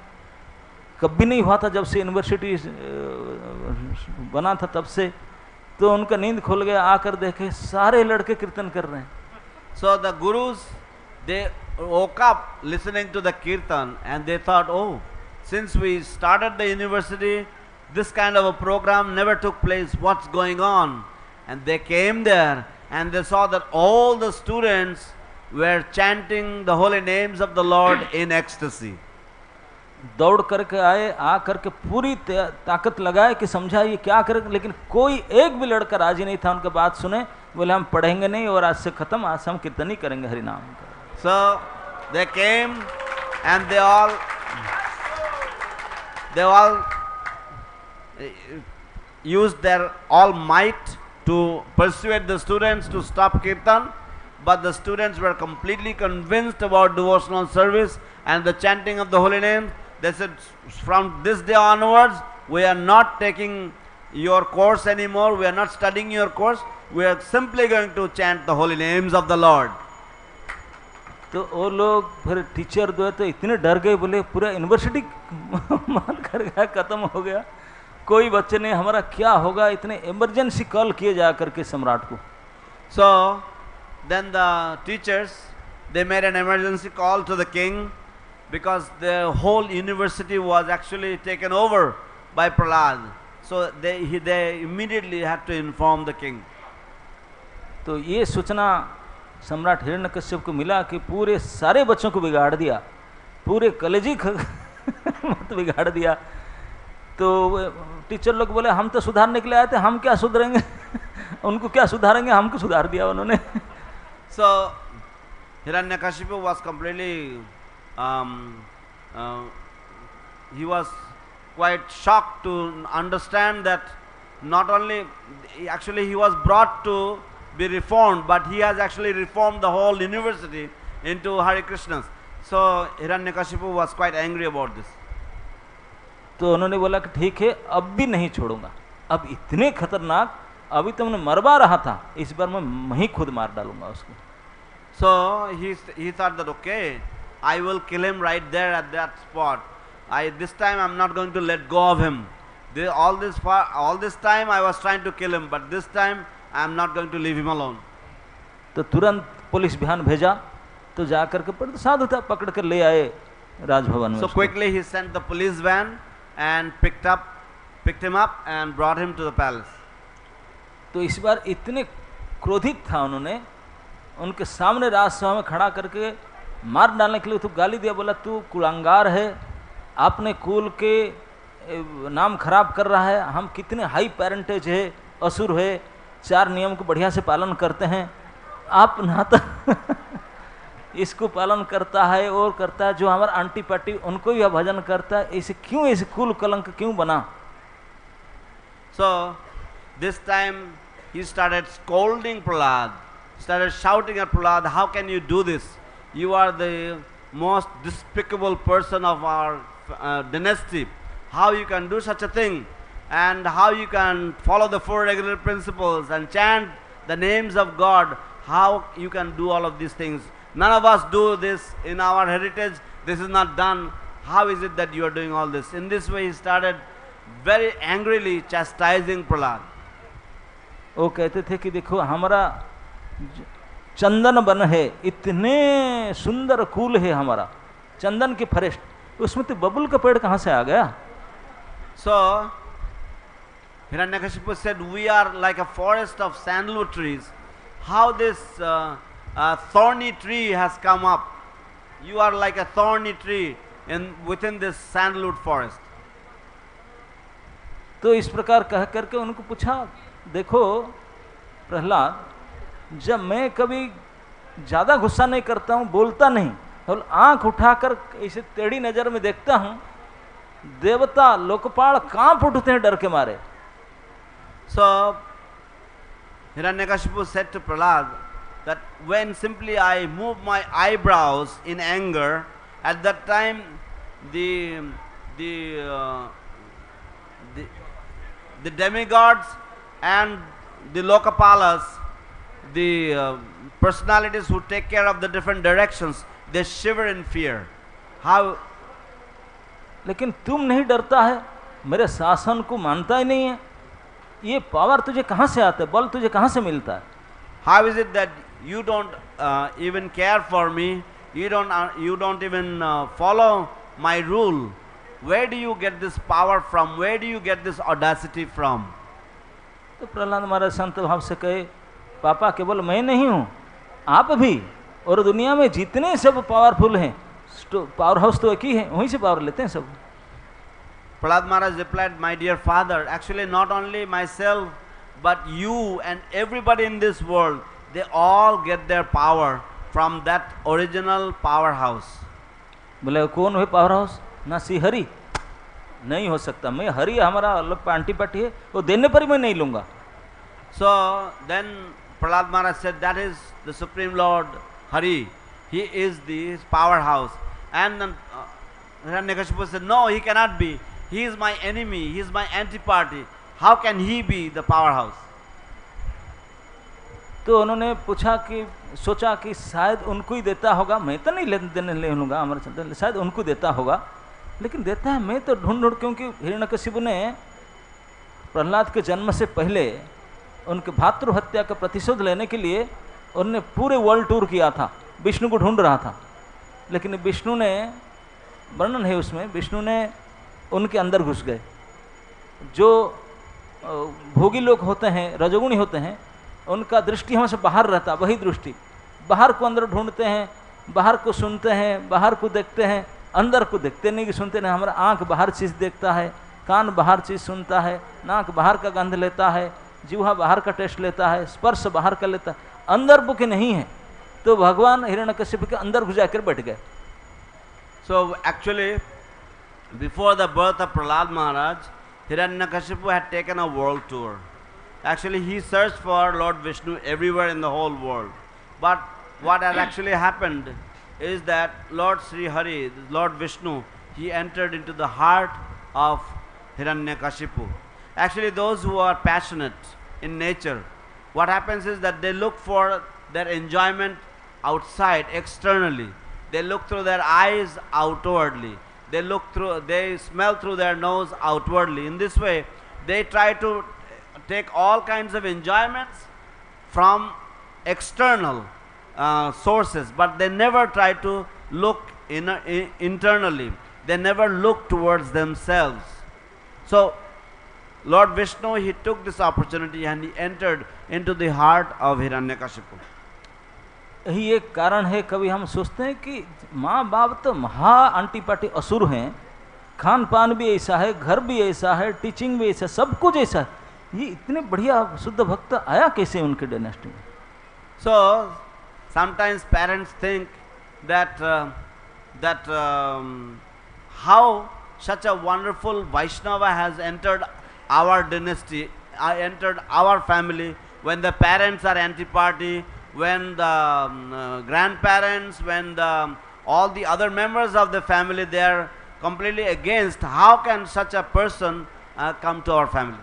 कभी नहीं हुआ था जब से यूनिवर्सिटी बना था तब से। तो उनका नींद खुल गया, आकर देखे सारे लड़के कीर्तन कर रहे हैं। So the gurus, they woke up listening to the kirtan and they thought, oh, since we started the university, this kind of a program never took place. What's going on? And they came there and they saw that all the students were chanting the holy names of the Lord in ecstasy. दौड़ करके आए, आ करके पूरी ताकत लगाए कि समझा ये क्या करें, लेकिन कोई एक भी लड़का राजी नहीं था उनके बात सुने। बोले हम पढ़ेंगे नहीं और आज से खत्म, आज से हम कीर्तन ही करेंगे हरि नाम का। So they came and they all used their all might to persuade the students to stop kirtan, but the students were completely convinced about devotional service and the chanting of the holy name. They said, from this day onwards, we are not taking your course anymore, we are not studying your course, we are simply going to chant the holy names of the Lord. तो वो लोग फिर teacher जो है तो इतने डर गए, बोले पूरा यूनिवर्सिटी मान कर गया, खत्म हो गया, कोई बच्चे नहीं, हमारा क्या होगा, इतने इमरजेंसी कॉल किए जा करके सम्राट को। So then the teachers, they made an emergency call to the king, because the whole university was actually taken over by Prahlad. So they immediately had to inform the king. तो ये सूचना सम्राट हिरण्यकश्यप को मिला कि पूरे सारे बच्चों को बिगाड़ दिया, पूरे कॉलेज ही मत बिगाड़ दिया। तो टीचर लोग बोले हम तो सुधारने के लिए आए थे, हम क्या सुधरेंगे उनको क्या सुधारेंगे, हमको सुधार दिया उन्होंने। So Hiranyakashipu was completely he was quite shocked to understand that not only actually he was brought to be reformed, but he has actually reformed the whole university into Hare Krishnas. So Hiranyakashipu was quite angry about this. तो उन्होंने बोला कि ठीक है अब भी नहीं छोड़ूंगा, अब इतने खतरनाक, अभी तो मैंने मरवा रहा था, इस बार मैं ही खुद मार डालूंगा उसको। So he thought that okay, I will kill him right there at that spot. This time I'm not going to let go of him. All this time I was trying to kill him, but this time I am not going to leave him alone. तो तुरंत police वाहन भेजा, तो जाकर के साधु था पकड़ कर ले आए राजभवन में। So quickly he sent the police van and picked him up and brought him to the palace. तो इस बार इतने क्रोधित था उन्होंने, उनके सामने राजसभा में खड़ा करके मार डालने के लिए तो गाली दिया, बोला तू कुलांगार है, आपने कुल के नाम खराब कर रहा है, हम कितने हाई पेरेंटेज है, असुर है, 4 नियम को बढ़िया से पालन करते हैं, आप ना तो इसको पालन करता है और करता है, जो हमारा आंटी पार्टी उनको भी भजन करता है, ऐसे क्यों, ऐसे कुल कलंक क्यों बना। So this time he started scolding Prahlad, started shouting at Prahlad, how can you do this? You are the most despicable person of our dynasty. How you can do such a thing? And how you can follow the 4 regular principles and chant the names of God? How you can do all of these things? None of us do this in our heritage. This is not done. How is it that you are doing all this? In this way he started very angrily chastising Prahlad. वो कहते थे कि देखो हमारा चंदन one है, इतने सुंदर cool है हमारा, चंदन के फॉरेस्ट, उसमें तो बबुल का पेड़ कहाँ से आ गया। So Hiranyakashipu said, we are like a forest of sandalwood trees. How this thorny tree has come up? You are like a thorny tree within this sandalwood forest. तो इस प्रकार कह करके उनको पूछा, देखो प्रहलाद, जब मैं कभी ज़्यादा गुस्सा नहीं करता हूँ, बोलता नहीं, और आंख उठाकर इसे टेढ़ी नज़र में देखता हूँ, देवता लोकपाल कांप उठते हैं डर के मारे। So Hiranyakashipu said to Prahlad that when simply I move my eyebrows in anger, at that time the demigods and the lokapalas, the personalities who take care of the different directions, they shiver in fear. How? लेकिन तुम नहीं डरता है, मेरे शासन को मानता ही नहीं है, ये पावर तुझे कहाँ से आता है, बल तुझे कहाँ से मिलता है? How is it that you don't even care for me? You don't even follow my rule. Where do you get this power from? Where do you get this audacity from? तो प्रहलाद महाराज संत भाव से कहे, पापा केवल मैं नहीं हूँ, आप भी, और दुनिया में जितने सब पावरफुल हैं, पावर हाउस तो एक ही है, वहीं से पावर लेते हैं सब। Prahlad Maharaj replied, my dear father, actually not only myself, but you and everybody in this world, they all get their power from that original powerhouse. बोले कौन है पावर हाउस? ना श्री हरि, नहीं हो सकता, मैं हरि हमारा अलग पार्टी पार्टी है, वो देने पर ही मैं नहीं लूंगा। So then Prahlad Maharaj said, that is the Supreme Lord Hari. He is the powerhouse. And then Hiranyakashipu said, no, he cannot be. He is my enemy. He is my anti-party. How can he be the powerhouse? तो उन्होंने पूछा कि सोचा कि शायद उनको ही देता होगा, मैं तो नहीं देने ले लूँगा, हमारे शायद उनको देता होगा, लेकिन देता है मैं तो ढूंढ ढूंढ, क्योंकि हिरण्यकशिपु ने प्रहलाद के जन्म से पहले उनके भातृ हत्या का प्रतिशोध लेने के लिए उन्होंने पूरे वर्ल्ड टूर किया था, विष्णु को ढूंढ रहा था, लेकिन विष्णु ने, वर्णन है उसमें, विष्णु ने उनके अंदर घुस गए। जो भोगी लोग होते हैं, रजोगुणी होते हैं, उनका दृष्टि हमेशा बाहर रहता, वही दृष्टि, बाहर को अंदर ढूंढते हैं, बाहर को सुनते हैं, बाहर को देखते हैं, अंदर को देखते नहीं कि सुनते नहीं। हमारा आँख बाहर चीज़ देखता है, कान बाहर चीज़ सुनता है, नाक बाहर का गंध लेता है, जीवा बाहर का टेस्ट लेता है, स्पर्श बाहर का लेता है, अंदर बुके नहीं है। तो भगवान हिरण्यकशिपु के अंदर घुस जाकर बैठ गए। So actually, before the birth of Prahlad Maharaj, Hiranyakashipu had taken a world tour. Actually, he searched for Lord Vishnu everywhere in the whole world. But what had actually happened is that Lord Sri Hari, Lord Vishnu, he entered into the heart of Hiranyakashipu. Actually, those who are passionate in nature, what happens is that they look for their enjoyment outside, externally. They look through their eyes outwardly. They smell through their nose outwardly. In this way, they try to take all kinds of enjoyments from external sources, but they never try to look internally. They never look towards themselves. So, Lord Vishnu, he took this opportunity and he entered into the heart of Hiranyakashipu. यही एक कारण है, कभी हम सोचते हैं कि माँ बाप तो महा अंटीपाटी असुर हैं, खान पान भी ऐसा है, घर भी ऐसा है, टीचिंग भी ऐसा, सब कुछ ऐसा है, ये इतने बढ़िया शुद्ध भक्त आया कैसे उनके डायनेस्टी में? So sometimes parents think that how such a wonderful Vaishnava has entered our dynasty, entered our family, when the parents are anti-party, when the grandparents, when all the other members of the family, they are completely against. How can such a person come to our family?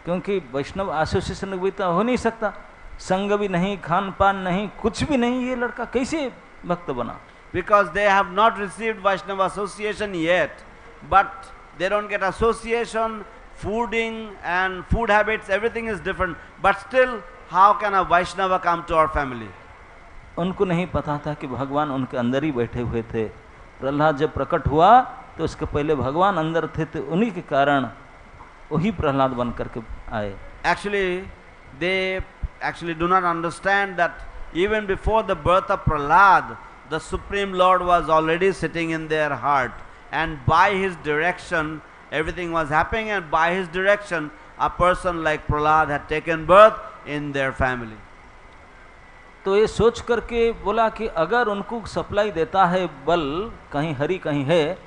क्योंकि वैष्णव association भी तो हो नहीं सकता, संग भी नहीं, खान पान नहीं, कुछ भी नहीं, ये लड़का कैसे भक्त बना? Because they have not received Vaishnava association yet, but they don't get association, fooding and food habits, everything is different, but still how can a Vaishnava come to our family? उनको नहीं पता था कि भगवान उनके अंदर ही बैठे हुए थे। प्रहलाद जब प्रकट हुआ तो उसके पहले भगवान अंदर थे, तो उन्हीं के कारण वही प्रहलाद बन करके आए। Actually, they actually do not understand that even before the birth of Prahlad, the Supreme Lord was already sitting in their heart, and by his direction everything was happening, and by his direction a person like Prahlad had taken birth in their family. तो ये सोच करके बोला कि अगर उनको supply देता है बल, कहीं हरि कहीं है,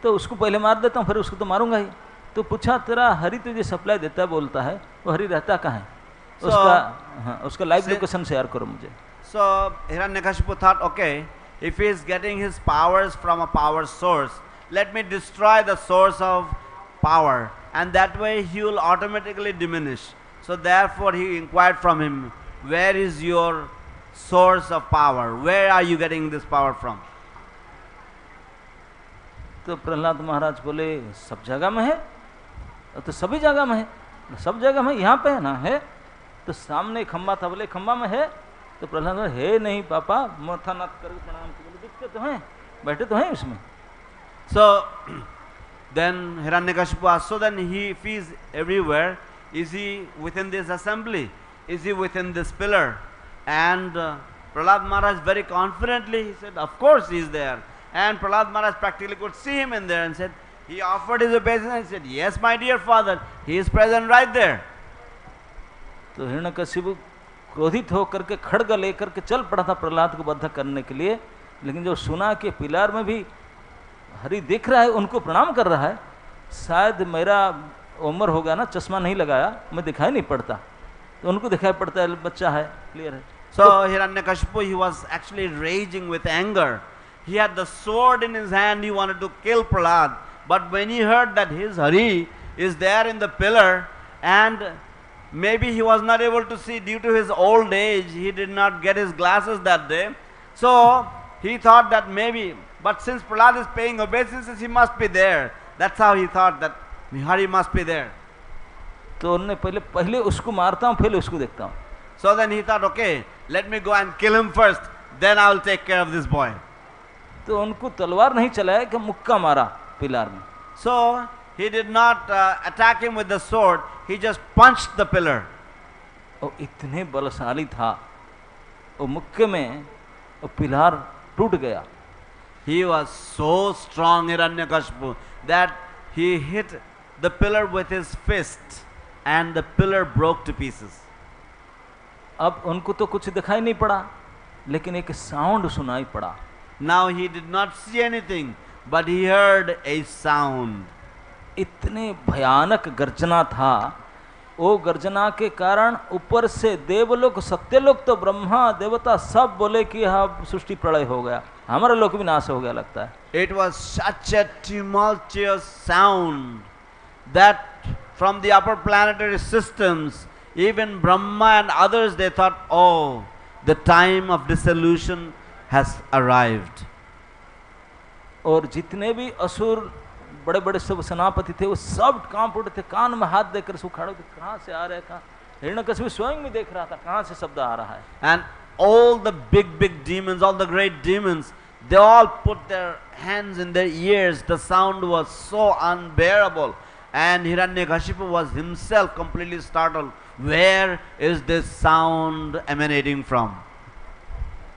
तो उसको पहले मार देता हूँ, फिर उसको तो मारूंगा ही। तो पूछा तेरा हरि तुझे सप्लाई देता है बोलता है, वो हरि रहता कहाँ है? उसका लाइव लोकेशन शेयर करो मुझे। So Hiranyakashipu thought, okay, if he is getting his powers from a power source, let me destroy the source of power, and that way he will automatically diminish. So therefore he inquired from him, where is your source of power? Where are you getting this power from? तो प्रहलाद महाराज बोले सब जगह में है, तो सभी जगह में है, सब जगह में यहाँ पे है ना है। तो सामने खंबा था, बोले खंबा में है, तो प्रहलाद बोले है नहीं पापा, माथा नाथ करके प्रणाम किया, बोले दिखते तो हैं, बैठे तो हैं उसमें। So then Hiranyakashipu asked, so then if he is everywhere, is he within this assembly? Is he within this pillar? And Prahlad Maharaj very confidently, he said, of course he is there. And Prahlad Maharaj practically could see him in there and said, he offered his obeisance and said, yes my dear father, he is present right there. तो हिरण्यकशिपु क्रोधित होकर के खड्ग लेकर के चल पड़ा था प्रहलाद को बद्ध करने के लिए, लेकिन जो सुना कि पिलार में भी हरि दिख रहा है, उनको प्रणाम कर रहा है, शायद मेरा उम्र होगा ना, चश्मा नहीं लगाया, मैं दिखाई नहीं पड़ता, तो उनको दिखाई पड़ता है बच्चा है, क्लियर है। So Hiranyakashipu, he was actually raging with anger. He had the sword in his hand, he wanted to kill Prahlad, but when he heard that his Hari is there in the pillar, and maybe he was not able to see due to his old age, he did not get his glasses that day, so he thought that maybe, but since Prahlad is paying obeisances, he must be there. That's how he thought that Hari must be there. तो उन्होंने पहले उसको मारता हूँ, फिर उसको देखता हूँ। So then he thought, okay, let me go and kill him first, then I will take care of this boy. तो उनको तलवार नहीं चलाया कि मुक्का मारा पिलार में। So he did not attack him with the sword, he just punched the pillar. और इतने बलशाली था, वो मुक्के में वो पिलार टूट गया। He was so strong, Hiranyakashipu, that he hit the pillar with his fist and the pillar broke to pieces. अब उनको तो कुछ दिखाई नहीं पड़ा, लेकिन एक साउंड सुनाई पड़ा। Now he did not see anything, but he heard a sound. इतने भयानक गर्जना था, वो गर्जना के कारण ऊपर से देवलोक, सत्यलोक, तो ब्रह्मा देवता सब बोले कि हाँ सृष्टि प्रलय हो गया, हमारा लोक भी नाश हो गया लगता है। It was such a tumultuous sound that from the upper planetary systems, even Brahma and others, they thought, oh, the time of dissolution has arrived. और जितने भी असुर बड़े बड़े सब सेनापति थे, वो सब कांप उठे थे, कान में हाथ देकर सब खड़े थे, कहाँ से आ रहा है, कहाँ। हिरण्यकशिपु स्वयं भी देख रहा था कहाँ से शब्द आ रहा है। And all the big demons, all the great demons, they all put their hands in their ears. The sound was so unbearable, and Hiranyakashipu was himself completely startled. Where is this sound emanating from?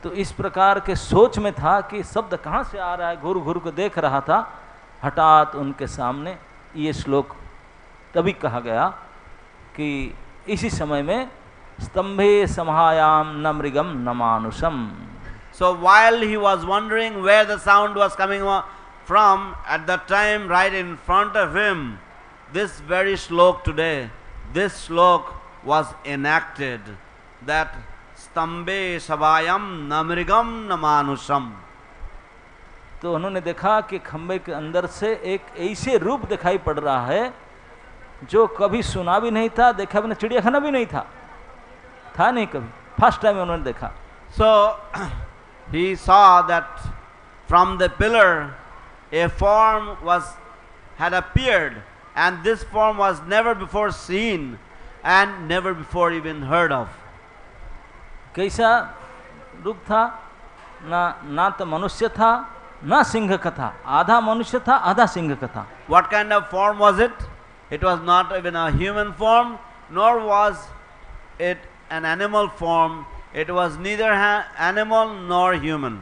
तो इस प्रकार के सोच में था कि शब्द कहाँ से आ रहा है, घूर घूर को देख रहा था। हठात उनके सामने ये श्लोक तभी कहा गया कि इसी समय में स्तंभे समायाम न मृगम न मानुषम। So while he was wondering where the sound was coming from, at that time right in front of him, this very shlok today, this shlok was enacted, that स्तंभे सभायाम न मृगम न मानुषम। तो उन्होंने देखा कि खंबे के अंदर से एक ऐसे रूप दिखाई पड़ रहा है जो कभी सुना भी नहीं था, देखा भी नहीं, चिड़ियाखाना भी नहीं था नहीं कभी, फर्स्ट टाइम उन्होंने देखा। So he saw that from the pillar a form had appeared, and this form was never before seen and never before even heard of. कैसा रूप था? ना तो मनुष्य था ना सिंह का था, आधा मनुष्य था आधा सिंह का था। What kind of form was it? It was not even a human form, nor was it an animal form. It was neither animal nor human.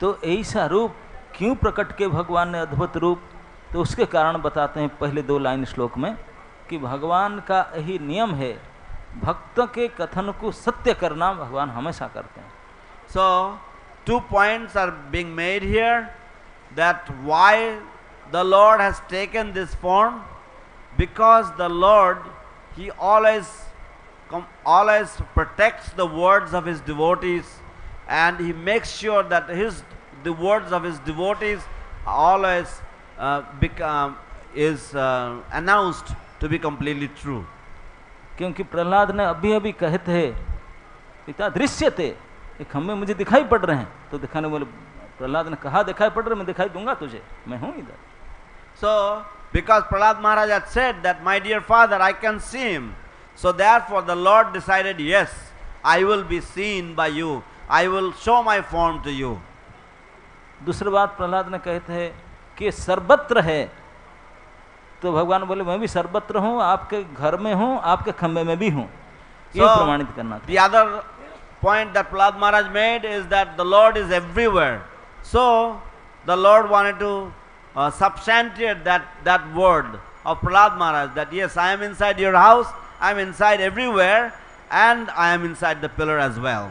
तो ऐसा रूप क्यों प्रकट के भगवान ने, अद्भुत रूप? तो उसके कारण बताते हैं पहले 2 लाइन श्लोक में कि भगवान का यही नियम है, भक्त के कथन को सत्य करना भगवान हमेशा करते हैं। So 2 points are being made here, that why the Lord has taken this form, because the Lord, he always protects the words of his devotees, and he makes sure that the words of his devotees always is announced to be completely true. क्योंकि प्रहलाद ने अभी कहे थे, पिता दृश्य थे, एक खंबे मुझे दिखाई पड़ रहे हैं, तो दिखाने बोले प्रहलाद ने कहा दिखाई पड़ रहा, मैं दिखाई दूंगा तुझे, मैं हूं इधर. So, because Prahlad Maharaj had said that, my dear father, I can see him. So therefore the Lord decided, yes, I will be seen by you. I will show my form to you. दूसरी बात प्रहलाद ने कहते हैं कि सर्वत्र है, तो भगवान बोले मैं भी सर्वत्र हूँ, आपके घर में हूँ, आपके खंबे में भी हूँ. ये प्रमाणित करना था. The other point that Prahlad Maharaj made is that the Lord is everywhere. So the Lord wanted to substantiate that word of Prahlad Maharaj, that yes, I am inside your house, I am inside everywhere, and I am inside the pillar as well.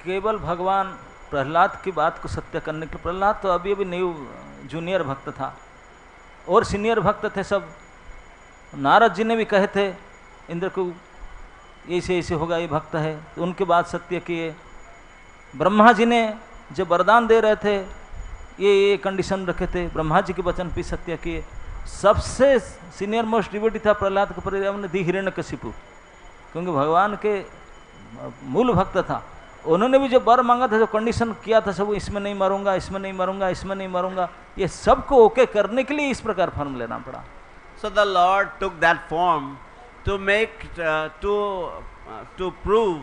केवल भगवान प्रहलाद की बात को सत्य करने के लिए, प्रहलाद तो अभी अभी न्यू जूनियर भक्त था और सीनियर भक्त थे सब. नारद जी ने भी कहे थे इंद्र को ऐसे ऐसे होगा, ये भक्त है, तो उनके बात सत्य किए. ब्रह्मा जी ने जब वरदान दे रहे थे, ये कंडीशन रखे थे, ब्रह्मा जी के वचन भी सत्य किए. सबसे सीनियर मोस्ट डिवोटी था प्रहलाद के पर हमने दी हिरण्यकशिपु, क्योंकि भगवान के मूल भक्त था. उन्होंने भी जो वर मांगा था, जो कंडीशन किया था, सब इसमें नहीं मरूंगा, इसमें नहीं मरूंगा, इसमें नहीं मरूंगा, ये सबको ओके करने के लिए इस प्रकार फॉर्म लेना पड़ा. So the Lord took that form to make to prove,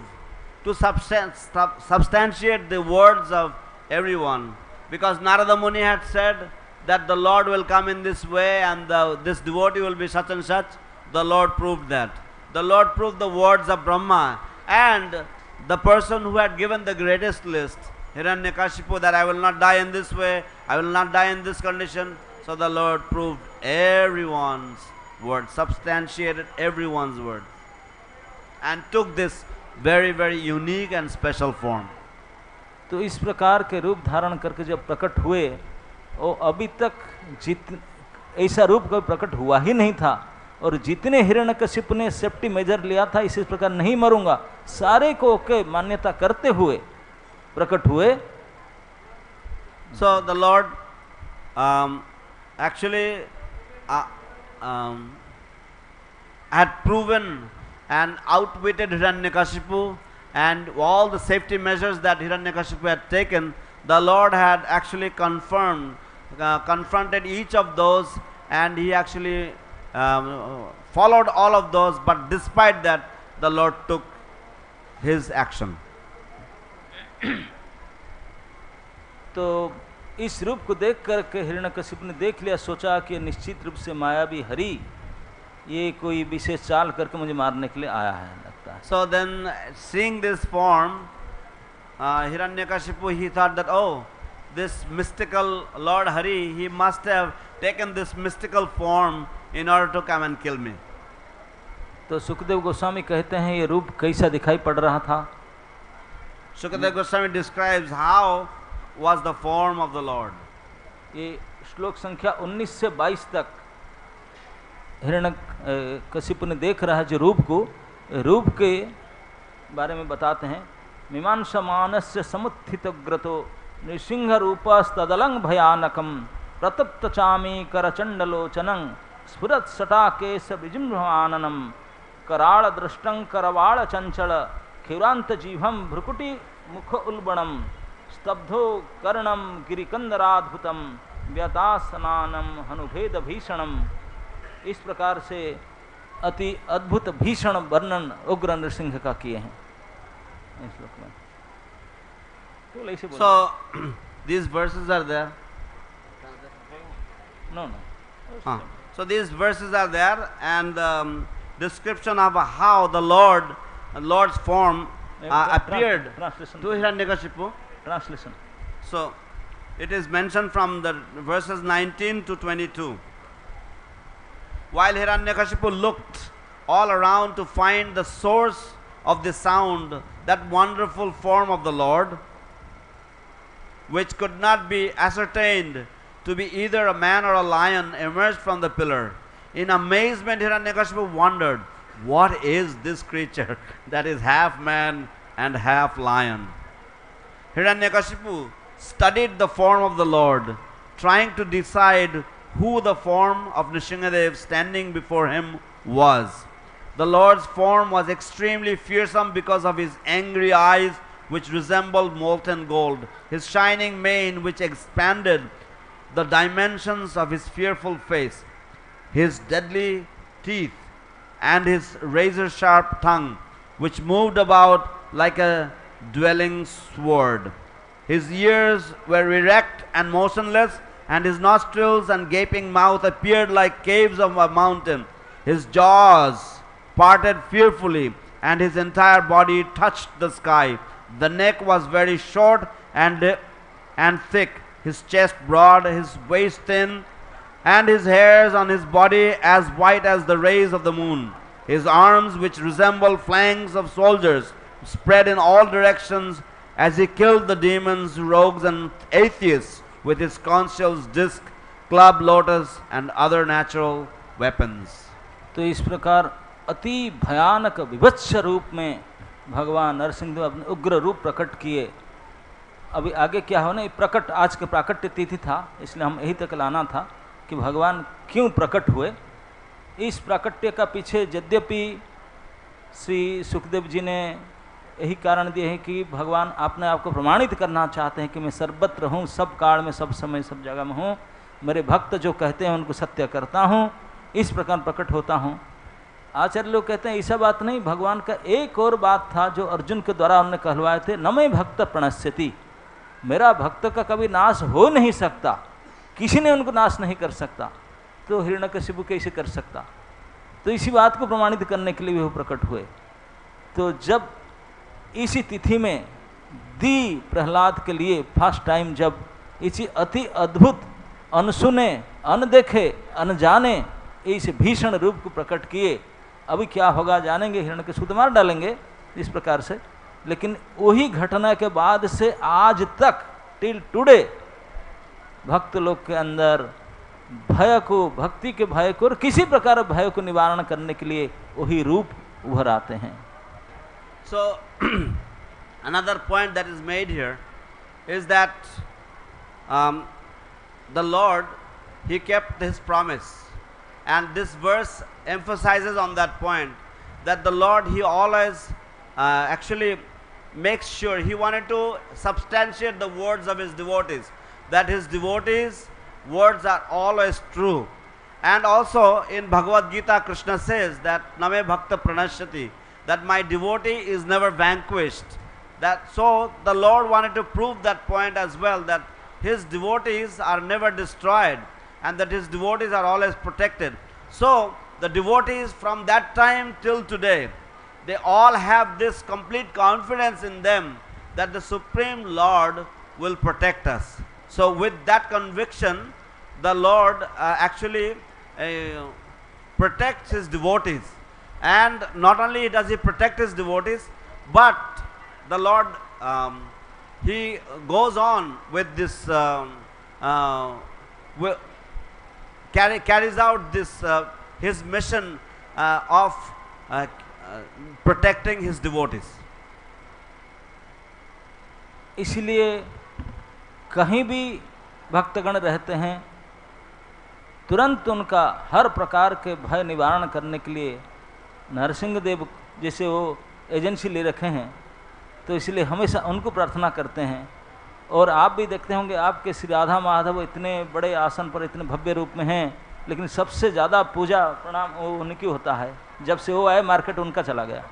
to substantiate the words of everyone, because Narada Muni had said that the Lord will come in this way and this devotee will be such and such. The Lord proved that. The Lord proved the words of Brahma and the person who had given the greatest list, Hiranyakashipu, that I will not die in this way, I will not die in this condition. So the Lord proved everyone's word, substantiated everyone's word, and took this very, very unique and special form. तो इस प्रकार के रूप धारण करके जब प्रकट हुए, और अभी तक ऐसा रूप कभी प्रकट हुआ ही नहीं था, और जितने हिरण्यकशिपु ने सेफ्टी मेजर लिया था इसी प्रकार नहीं मरूंगा, सारे को ओके मान्यता करते हुए प्रकट हुए. So the Lord actually had proven and outwitted Hiranyakashipu, and all the safety measures that Hiranyakashipu had taken, the Lord had actually confirmed, confronted each of those, and he actually followed all of those, but despite that the Lord took his action. तो इस रूप को देख करके हिरण्यकशिपु ने देख लिया, सोचा कि निश्चित रूप से मायावी हरि ये कोई विशेष चाल करके मुझे मारने के लिए आया है लगता है. So then, seeing this form, Hiranyakashipu, he thought that, oh, this mystical Lord Hari, he must have taken this mystical form in order to come and kill me. तो सुखदेव गोस्वामी कहते हैं ये रूप कैसा दिखाई पड़ रहा था. Sukadeva Goswami describes how was the form of the Lord. ये श्लोक संख्या 19 से 22 तक हिरण्यकशिपु ने देख रहा है जो रूप को, रूप के बारे में बताते हैं. मीमांसमानस्य समुत्थितग्रतो नृसिंह रूपस्तदलंग भयानकम प्रतप्त चामी करचंडलोचनं स्फुरत् सटाकेश विजृंभमाननम कराळ दृष्टं करवाळ चंचल क्षुरांत जीभम भ्रुकुटी मुख उल्बणम स्तब्धो कर्णम गिरिकंदराद्भुतम व्यतासनानम हनुभेद भीषणम. इस प्रकार से अति अद्भुत भीषण वर्णन उग्र नृसिंह का किए हैं इस श्लोक में. तो ऐसे बोलो. So these verses are there. No. So these verses are there, and description of how the Lord's form appeared Translation. to Hiranyakashipu. Translation. So it is mentioned from the verses 19 to 22. While Hiranyakashipu looked all around to find the source of the sound, that wonderful form of the Lord, which could not be ascertained to be either a man or a lion, emerged from the pillar. In amazement, Hiranyakashipu wondered, what is this creature that is half man and half lion? Hiranyakashipu studied the form of the Lord, trying to decide who the form of Nrsingadev standing before him was. The Lord's form was extremely fearsome because of his angry eyes, which resembled molten gold, his shining mane which expanded the dimensions of his fearful face, his deadly teeth, and his razor-sharp tongue, which moved about like a dwelling sword. His ears were erect and motionless, and his nostrils and gaping mouth appeared like caves of a mountain. His jaws parted fearfully, and his entire body touched the sky. The neck was very short and thick, his chest broad, his waist thin, and his hairs on his body as white as the rays of the moon. His arms, which resembled flanks of soldiers, spread in all directions as he killed the demons, rogues, and atheists with his conch's disc, club, lotus, and other natural weapons. तो इस प्रकार अति भयानक विभत्स रूप में भगवान नरसिंह देव अपने उग्र रूप प्रकट किए। अभी आगे क्या हो ना, प्रकट आज के प्राकट्य तिथि था, इसलिए हम यही तक लाना था कि भगवान क्यों प्रकट हुए। इस प्राकट्य का पीछे यद्यपि श्री सुखदेव जी ने यही कारण दिए हैं कि भगवान अपने आप को प्रमाणित करना चाहते हैं कि मैं सर्वत्र हूँ, सब काल में, सब समय, सब जगह में हूँ, मेरे भक्त जो कहते हैं उनको सत्य करता हूँ, इस प्रकार प्रकट होता हूँ। आचार्य लोग कहते हैं ऐसा बात नहीं, भगवान का एक और बात था जो अर्जुन के द्वारा उन्होंने कहलवाए थे, न मैं भक्त प्रणश्यति, मेरा भक्त का कभी नाश हो नहीं सकता, किसी ने उनको नाश नहीं कर सकता, तो हिरण्यकशिपु कैसे कर सकता। तो इसी बात को प्रमाणित करने के लिए भी वो प्रकट हुए। तो जब इसी तिथि में दी प्रहलाद के लिए फर्स्ट टाइम जब इसी अति अद्भुत अनसुने, अनदेखे, अनजाने इस भीषण रूप को प्रकट किए, अभी क्या होगा जानेंगे, हिरण्यकशिपु तो मार डालेंगे इस प्रकार से। लेकिन वही घटना के बाद से आज तक टिल टुडे भक्त लोग के अंदर भय को, भक्ति के भय को और किसी प्रकार भय को निवारण करने के लिए वही रूप उभर आते हैं। So another point that is made here is that the Lord, he kept his promise, and this verse emphasizes on that point, that the Lord, he always actually makes sure, he wanted to substantiate the words of his devotees, that his devotees' words are always true. And also in Bhagavad Gita, Krishna says that Name Bhakta Pranashyati, that my devotee is never vanquished. That so the Lord wanted to prove that point as well, that his devotees are never destroyed and that his devotees are always protected. So the devotees from that time till today, they all have this complete confidence in them that the Supreme Lord will protect us. So with that conviction, the Lord actually protects his devotees. And not only does he protect his devotees, but the Lord, he goes on with this, carries out this, his mission of protecting his devotees. इसलिए कहीं भी भक्तगण रहते हैं, तुरंत उनका हर प्रकार के भय निवारण करने के लिए नरसिंह देव जैसे वो एजेंसी ले रखे हैं, तो इसलिए हमेशा उनको प्रार्थना करते हैं। और आप भी देखते होंगे आपके श्री राधा माधव इतने बड़े आसन पर इतने भव्य रूप में हैं, लेकिन सबसे ज़्यादा पूजा प्रणाम वो उनकी होता है। जब से वो आए मार्केट उनका चला गया,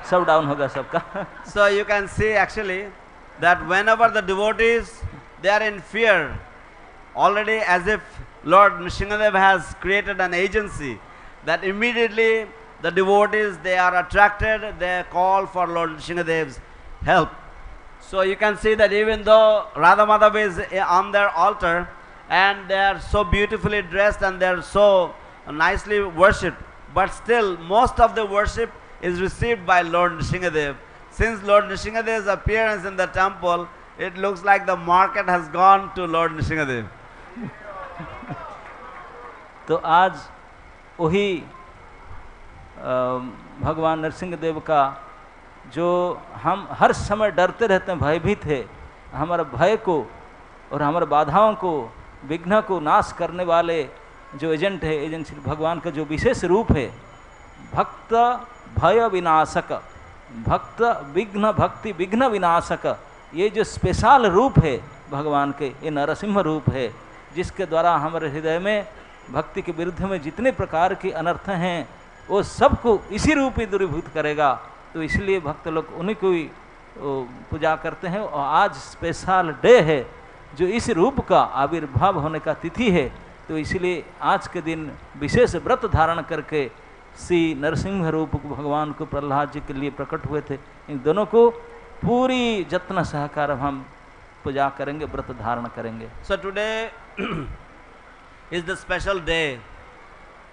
सब डाउन हो गया सबका। So you can see actually that whenever the devotees, they are in fear, already as if Lord Nrsingadev has created an agency, that immediately the devotees, they are attracted, they call for Lord Nrsingadev's help. So you can see that even though Radha Madhav is on their altar and they are so beautifully dressed and they are so nicely worshipped, but still most of the worship is received by Lord Nrsingadev. Since Lord Nrsingadev's appearance in the temple, it looks like the market has gone to Lord Nrsingadev. तो आज वही भगवान नरसिंह देव का जो हम हर समय डरते रहते हैं, भयभीत है, हमारे भय को और हमारे बाधाओं को, विघ्न को नाश करने वाले जो एजेंट है, एजेंसी भगवान का जो विशेष रूप है, भक्त भय विनाशक, भक्त विघ्न भक्ति विघ्न विनाशक, ये जो स्पेशल रूप है भगवान के, ये नरसिंह रूप है, जिसके द्वारा हमारे हृदय में भक्ति के विरुद्ध में जितने प्रकार के अनर्थ हैं वो सबको इसी रूप ही दूरीभूत करेगा। तो इसलिए भक्त लोग उन्हीं को ही पूजा करते हैं। और आज स्पेशल डे है जो इस रूप का आविर्भाव होने का तिथि है, तो इसलिए आज के दिन विशेष व्रत धारण करके श्री नरसिंह रूप भगवान को प्रहलाद जी के लिए प्रकट हुए थे, इन दोनों को पूरी जत्न सहकार हम पूजा करेंगे, व्रत धारण करेंगे। So today is the special day.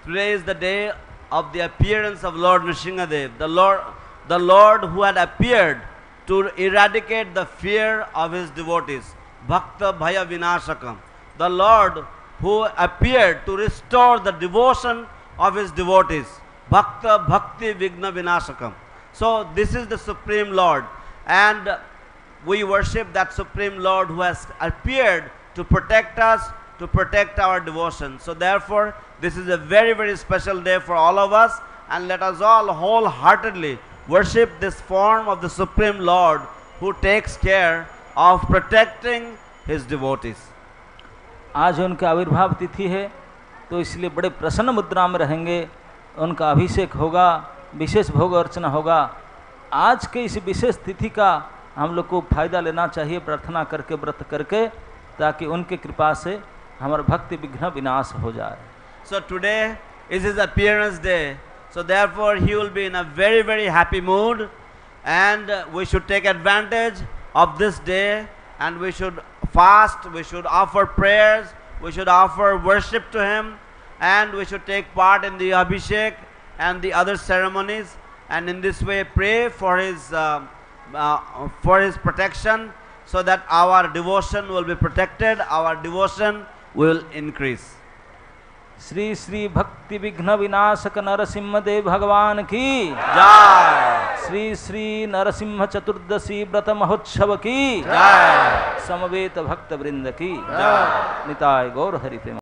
Today is the day of the appearance of Lord Nrsingadev, the Lord who had appeared to eradicate the fear of his devotees, Bhakta Bhaya Vinashakam, the Lord who appeared to restore the devotion of his devotees, Bhakta Bhakti Vigna Vinashakam. So this is the Supreme Lord, and we worship that Supreme Lord who has appeared to protect us, to protect our devotion. So therefore, this is a very, very special day for all of us, and let us all wholeheartedly worship this form of the Supreme Lord who takes care of protecting his devotees. आज उनका आविर्भाव तिथि है, तो इसलिए बड़े प्रसन्न मुद्रा में रहेंगे, उनका अभिषेक होगा, विशेष भोग अर्चना होगा। आज के इस विशेष तिथि का हम लोग को फायदा लेना चाहिए, प्रार्थना करके व्रत करके, ताकि उनके कृपा से हमारा भक्ति विघ्न विनाश हो जाए। So today is his appearance day, so therefore he will be in a very, very happy mood, and we should take advantage of this day, and we should fast, we should offer prayers, we should offer worship to him, and we should take part in the abhishek and the other ceremonies, and in this way pray for his protection, so that our devotion will be protected, our devotion will increase. Shri Shri भक्ति विघ्न विनाशक नरसिंह देव भगवान की जय। श्री श्री नरसिंह चतुर्दशी व्रत महोत्सव की जय। समवेत भक्त वृंद की जय। निताय गौर हरि।